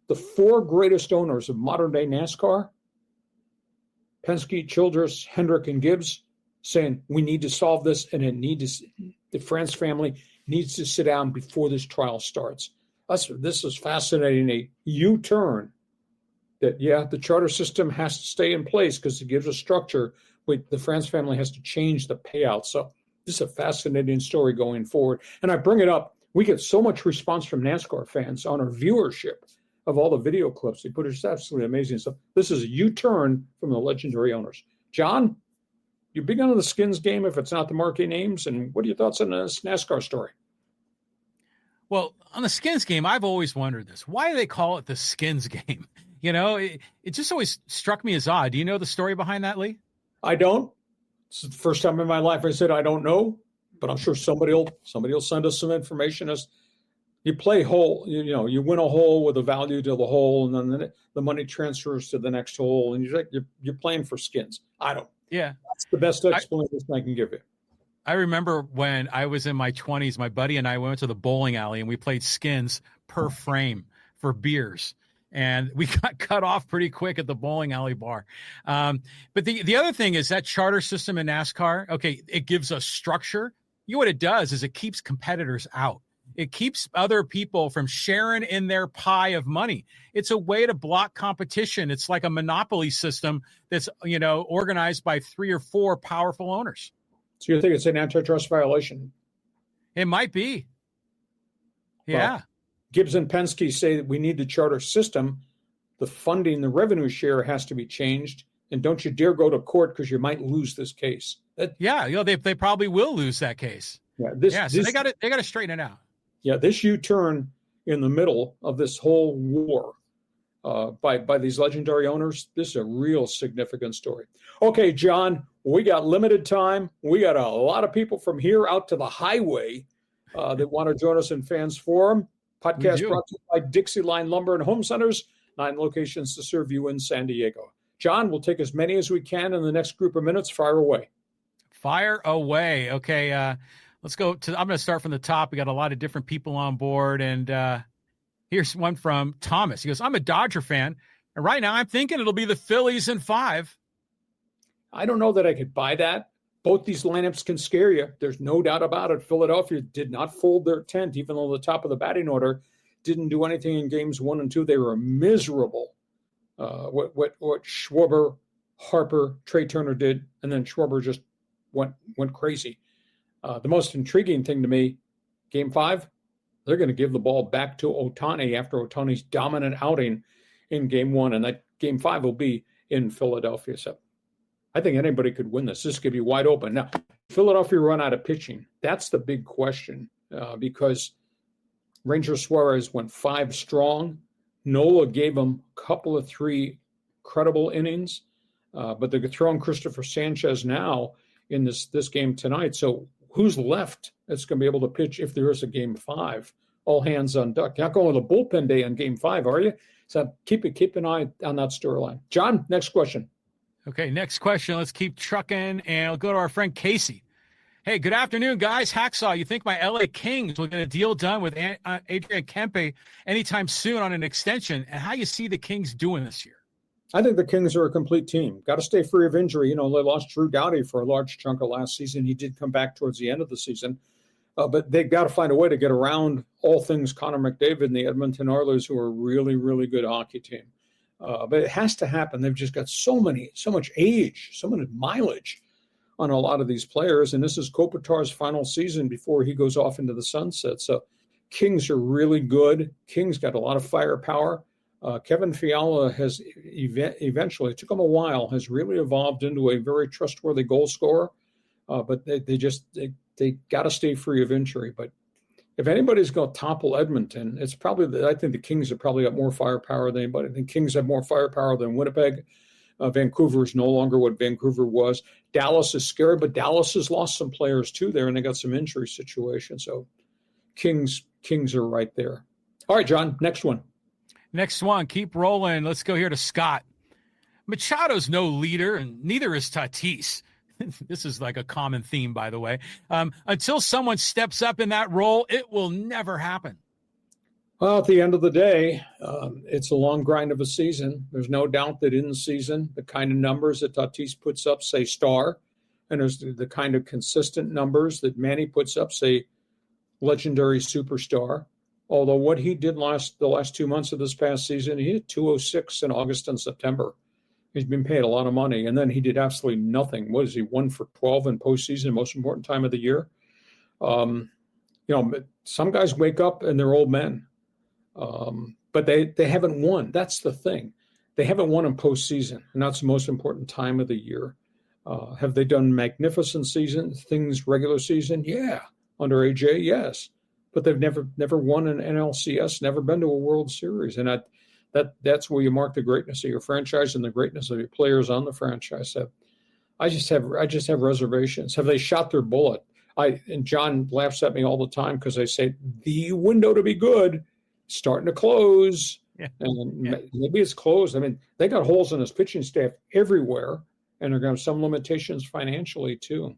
the 4 greatest owners of modern day NASCAR, Penske, Childress, Hendrick, and Gibbs, saying we need to solve this, and the France family needs to sit down before this trial starts. This is fascinating, a U-turn that, the charter system has to stay in place because it gives a structure, but the France family has to change the payout. So this is a fascinating story going forward. And I bring it up, we get so much response from NASCAR fans on our viewership of all the video clips they put. It's absolutely amazing. So this is a U-turn from the legendary owners. John, you big on the skins game if it's not the marquee names, and what are your thoughts on this NASCAR story? Well, on the skins game, I've always wondered this. Why do they call it the skins game? It just always struck me as odd. Do you know the story behind that, Lee? I don't. It's the first time in my life I said I don't know, but I'm sure somebody will send us some information. As you play hole, you win a hole with a value to the hole, and then the money transfers to the next hole, and you're playing for skins. I don't. Yeah. That's the best explanation I can give you. I remember when I was in my 20s, my buddy and I went to the bowling alley and we played skins per frame for beers. And we got cut off pretty quick at the bowling alley bar. But the other thing is that charter system in NASCAR, okay, it gives us structure. What it does is it keeps competitors out. It keeps other people from sharing in their pie of money. It's a way to block competition. It's like a monopoly system that's, organized by 3 or 4 powerful owners. So you think it's an antitrust violation? It might be. Yeah. Well, Gibbs and Penske say that we need the charter system. The funding, the revenue share has to be changed. And don't you dare go to court because you might lose this case. They probably will lose that case. So they got to straighten it out. Yeah, this U-turn in the middle of this whole war by these legendary owners, this is a real significant story. Okay, John, we got limited time. We got a lot of people from here out to the highway that want to join us in Fans Forum. Podcast brought to you by DIXIELINE Lumber and Home Centers, 9 locations to serve you in San Diego. John, we'll take as many as we can in the next group of minutes. Fire away. Fire away. Okay, let's go I'm going to start from the top. We got a lot of different people on board, and here's one from Thomas. He goes, I'm a Dodger fan, and right now I'm thinking it'll be the Phillies in 5. I don't know that I could buy that. Both these lineups can scare you. There's no doubt about it. Philadelphia did not fold their tent, even though the top of the batting order didn't do anything in games 1 and 2. They were miserable. What Schwarber, Harper, Trey Turner did, and then Schwarber just went crazy. The most intriguing thing to me, Game 5, they're going to give the ball back to Ohtani after Ohtani's dominant outing in Game 1, and that Game 5 will be in Philadelphia. So I think anybody could win this. This could be wide open. Now, Philadelphia run out of pitching. That's the big question because Ranger Suarez went 5 strong. Nola gave him a couple of 3 credible innings, but they're throwing Christopher Sanchez now in this game tonight. So who's left that's going to be able to pitch if there is a game 5? All hands on deck. You're not going with a bullpen day on game 5, are you? So keep an eye on that storyline. John, next question. Okay, next question. Let's keep trucking, and I'll go to our friend Casey. Hey, good afternoon, guys. Hacksaw, you think my LA Kings will get a deal done with Adrian Kempe anytime soon on an extension? And how you see the Kings doing this year? I think the Kings are a complete team. Got to stay free of injury. You know, they lost Drew Doughty for a large chunk of last season. He did come back towards the end of the season. But they've got to find a way to get around all things Connor McDavid and the Edmonton Oilers, who are a really, really good hockey team. But it has to happen. They've just got so much age, so much mileage on a lot of these players. And this is Kopitar's final season before he goes off into the sunset. So Kings are really good. Kings got a lot of firepower. Kevin Fiala has eventually, it took him a while, has really evolved into a very trustworthy goal scorer. But they got to stay free of injury. But if anybody's going to topple Edmonton, it's probably I think the Kings have probably got more firepower than anybody. I think Kings have more firepower than Winnipeg. Vancouver is no longer what Vancouver was. Dallas is scary, but Dallas has lost some players too there, and they got some injury situations. So Kings are right there. All right, John, next one. Next one, keep rolling. Let's go here to Scott. Machado's no leader, and neither is Tatis. This is like a common theme, by the way. Until someone steps up in that role, it will never happen. Well, at the end of the day, it's a long grind of a season. There's no doubt that in the season, the kind of numbers that Tatis puts up say star, and there's the kind of consistent numbers that Manny puts up say legendary superstar. Although what he did the last 2 months of this past season, he hit 206 in August and September. He's been paid a lot of money, and then he did absolutely nothing. What is he, 1 for 12 in postseason, most important time of the year? Some guys wake up and they're old men, but they haven't won. That's the thing. They haven't won in postseason, and that's the most important time of the year. Have they done magnificent things regular season? Yeah. Under AJ, yes. But they've never won an NLCS, never been to a World Series, and that's where you mark the greatness of your franchise and the greatness of your players on the franchise. I just have reservations. Have they shot their bullet? And John laughs at me all the time because I say the window to be good starting to close. Yeah. And maybe it's closed. I mean, they got holes in his pitching staff everywhere, and they're going to have some limitations financially too.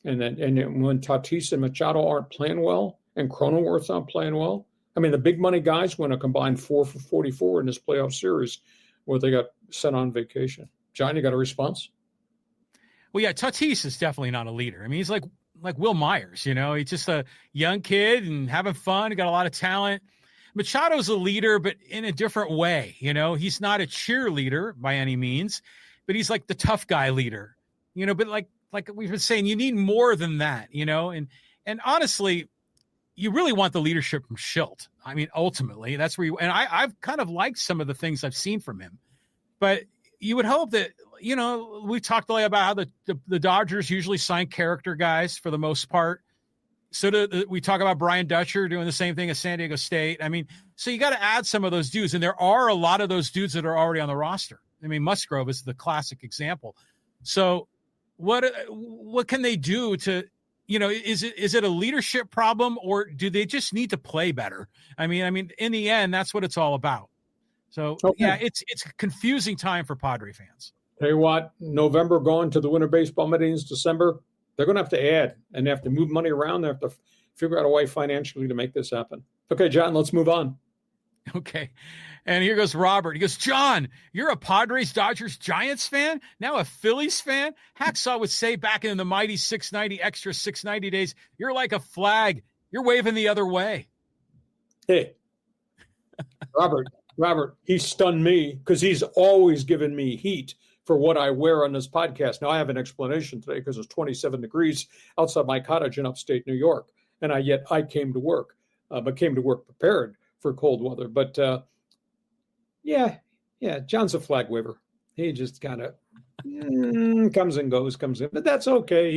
And then when Tatis and Machado aren't playing well and Cronenworth's not playing well, I mean, the big money guys went a combined 4 for 44 in this playoff series where they got sent on vacation. John, you got a response? Well, yeah, Tatis is definitely not a leader. I mean, he's like Will Myers, you know, he's just a young kid and having fun. He got a lot of talent. Machado's a leader, but in a different way. You know, he's not a cheerleader by any means, but he's like the tough guy leader, you know, but like we've been saying, you need more than that, you know, and honestly, you really want the leadership from Schilt. I mean, ultimately, that's where I've kind of liked some of the things I've seen from him, but you would hope that, you know, we talked about how the Dodgers usually sign character guys for the most part. So we talk about Brian Dutcher doing the same thing as San Diego State. I mean, so you got to add some of those dudes, and there are a lot of those dudes that are already on the roster. I mean, Musgrove is the classic example. So what can they do to, you know, is it a leadership problem, or do they just need to play better? I mean, in the end, that's what it's all about. So yeah, it's a confusing time for Padre fans. Tell you what, November going to the winter baseball meetings, December, they're going to have to add, and they have to move money around. They have to figure out a way financially to make this happen. Okay, John, let's move on. Okay. And here goes Robert. He goes, John, you're a Padres, Dodgers, Giants fan? Now a Phillies fan? Hacksaw would say back in the mighty 690 extra 690 days, you're like a flag. You're waving the other way. Hey, Robert, he stunned me because he's always given me heat for what I wear on this podcast. Now I have an explanation today because it's 27 degrees outside my cottage in upstate New York. And yet I came to work, but came to work prepared for cold weather. But yeah, John's a flag waver. He just kind of, Comes and goes, comes in, but that's okay.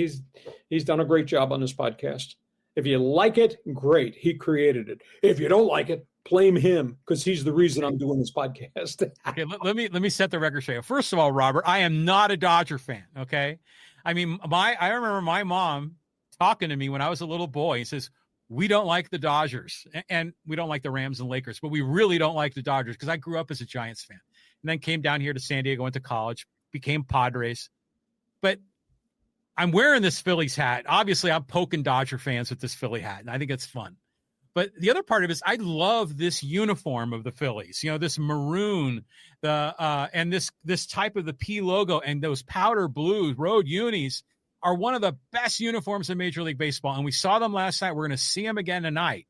He's done a great job on this podcast. If you like it, great. He created it. If you don't like it, blame him because he's the reason I'm doing this podcast. Okay, let me set the record straight. First of all, Robert, I am not a Dodger fan. Okay, I mean, I remember my mom talking to me when I was a little boy. He says, we don't like the Dodgers and we don't like the Rams and Lakers, but we really don't like the Dodgers because I grew up as a Giants fan and then came down here to San Diego, went to college, became Padres. But I'm wearing this Phillies hat. Obviously, I'm poking Dodger fans with this Philly hat, and I think it's fun. But the other part of it is I love this uniform of the Phillies, you know, this maroon, and this type of the P logo and those powder blue road unis are one of the best uniforms in Major League Baseball. And we saw them last night. We're going to see them again tonight.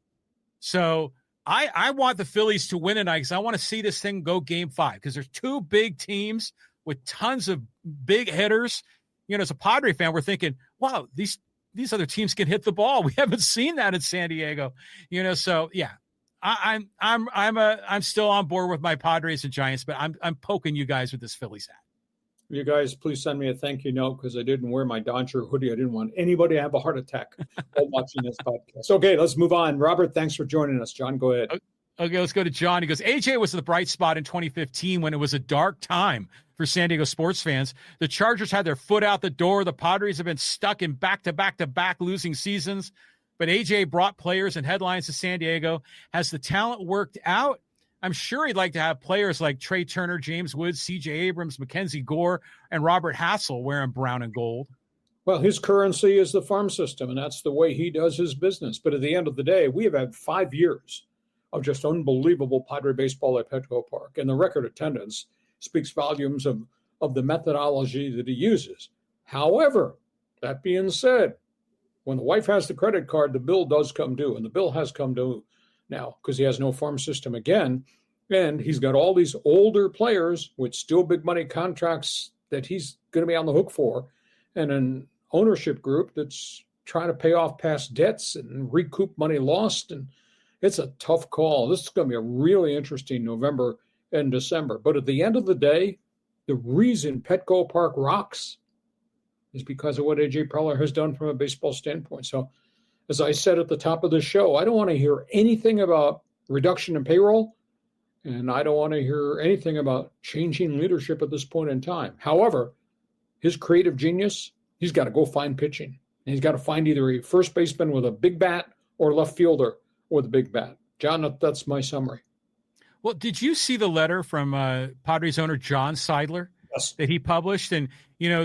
So I want the Phillies to win tonight because I want to see this thing go game 5 because there's 2 big teams with tons of big hitters. You know, as a Padre fan, we're thinking, wow, these other teams can hit the ball. We haven't seen that in San Diego, you know. So yeah, I'm still on board with my Padres and Giants, but I'm poking you guys with this Phillies hat. You guys, please send me a thank you note because I didn't wear my Dodger hoodie. I didn't want anybody to have a heart attack while watching this podcast. Okay, let's move on. Robert, thanks for joining us. John, go ahead. Okay, let's go to John. He goes, AJ was the bright spot in 2015 when it was a dark time for San Diego sports fans. The Chargers had their foot out the door. The Padres have been stuck in back-to-back-to-back losing seasons. But AJ brought players and headlines to San Diego. Has the talent worked out? I'm sure he'd like to have players like Trey Turner, James Woods, C.J. Abrams, Mackenzie Gore, and Robert Hassel wearing brown and gold. Well, his currency is the farm system, and that's the way he does his business. But at the end of the day, we have had 5 years of just unbelievable Padre baseball at Petco Park. And the record attendance speaks volumes of the methodology that he uses. However, that being said, when the wife has the credit card, the bill does come due. And the bill has come due now because he has no farm system again. And he's got all these older players with still big money contracts that he's going to be on the hook for. And an ownership group that's trying to pay off past debts and recoup money lost. And it's a tough call. This is going to be a really interesting November and December. But at the end of the day, the reason Petco Park rocks is because of what A.J. Preller has done from a baseball standpoint. So, as I said at the top of the show, I don't want to hear anything about reduction in payroll, and I don't want to hear anything about changing leadership at this point in time. However, his creative genius, he's got to go find pitching. And he's got to find either a first baseman with a big bat or left fielder with a big bat. John, that's my summary. Well, did you see the letter from Padres owner John Seidler? Yes. That he published? And, you know,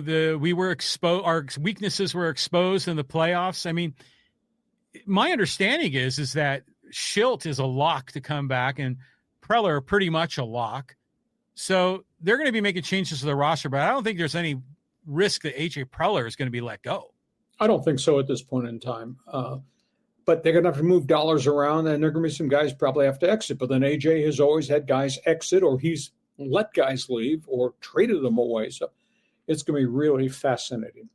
our weaknesses were exposed in the playoffs. I mean, my understanding is that Schilt is a lock to come back and Preller pretty much a lock. So they're going to be making changes to the roster, but I don't think there's any risk that A.J. Preller is going to be let go. I don't think so at this point in time. But they're going to have to move dollars around, and there are going to be some guys probably have to exit. But then A.J. has always had guys exit, or he's let guys leave or traded them away. So it's going to be really fascinating.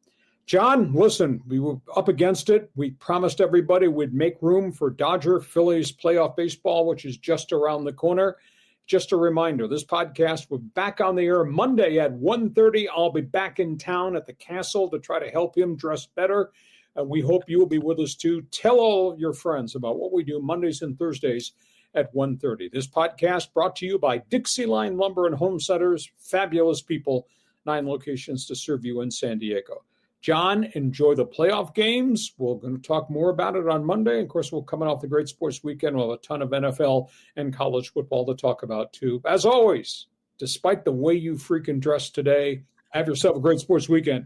John, listen, we were up against it. We promised everybody we'd make room for Dodger-Phillies playoff baseball, which is just around the corner. Just a reminder, this podcast will be back on the air Monday at 1:30. I'll be back in town at the Castle to try to help him dress better. And we hope you will be with us too. Tell all your friends about what we do Mondays and Thursdays at 1:30. This podcast brought to you by DIXIELINE Lumber and Home Centers. Fabulous people, 9 locations to serve you in San Diego. John, enjoy the playoff games. We're going to talk more about it on Monday. Of course, we're coming off the great sports weekend. We'll have a ton of NFL and college football to talk about too. As always, despite the way you freaking dressed today, have yourself a great sports weekend.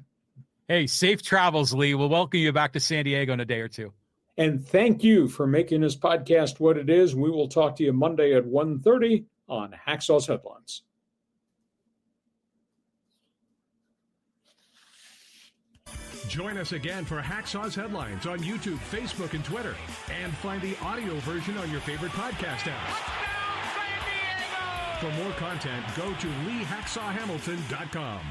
Hey, safe travels, Lee. We'll welcome you back to San Diego in a day or two. And thank you for making this podcast what it is. We will talk to you Monday at 1:30 on Hacksaw's Headlines. Join us again for Hacksaw's Headlines on YouTube, Facebook, and Twitter. And find the audio version on your favorite podcast apps. For more content, go to LeeHacksawHamilton.com.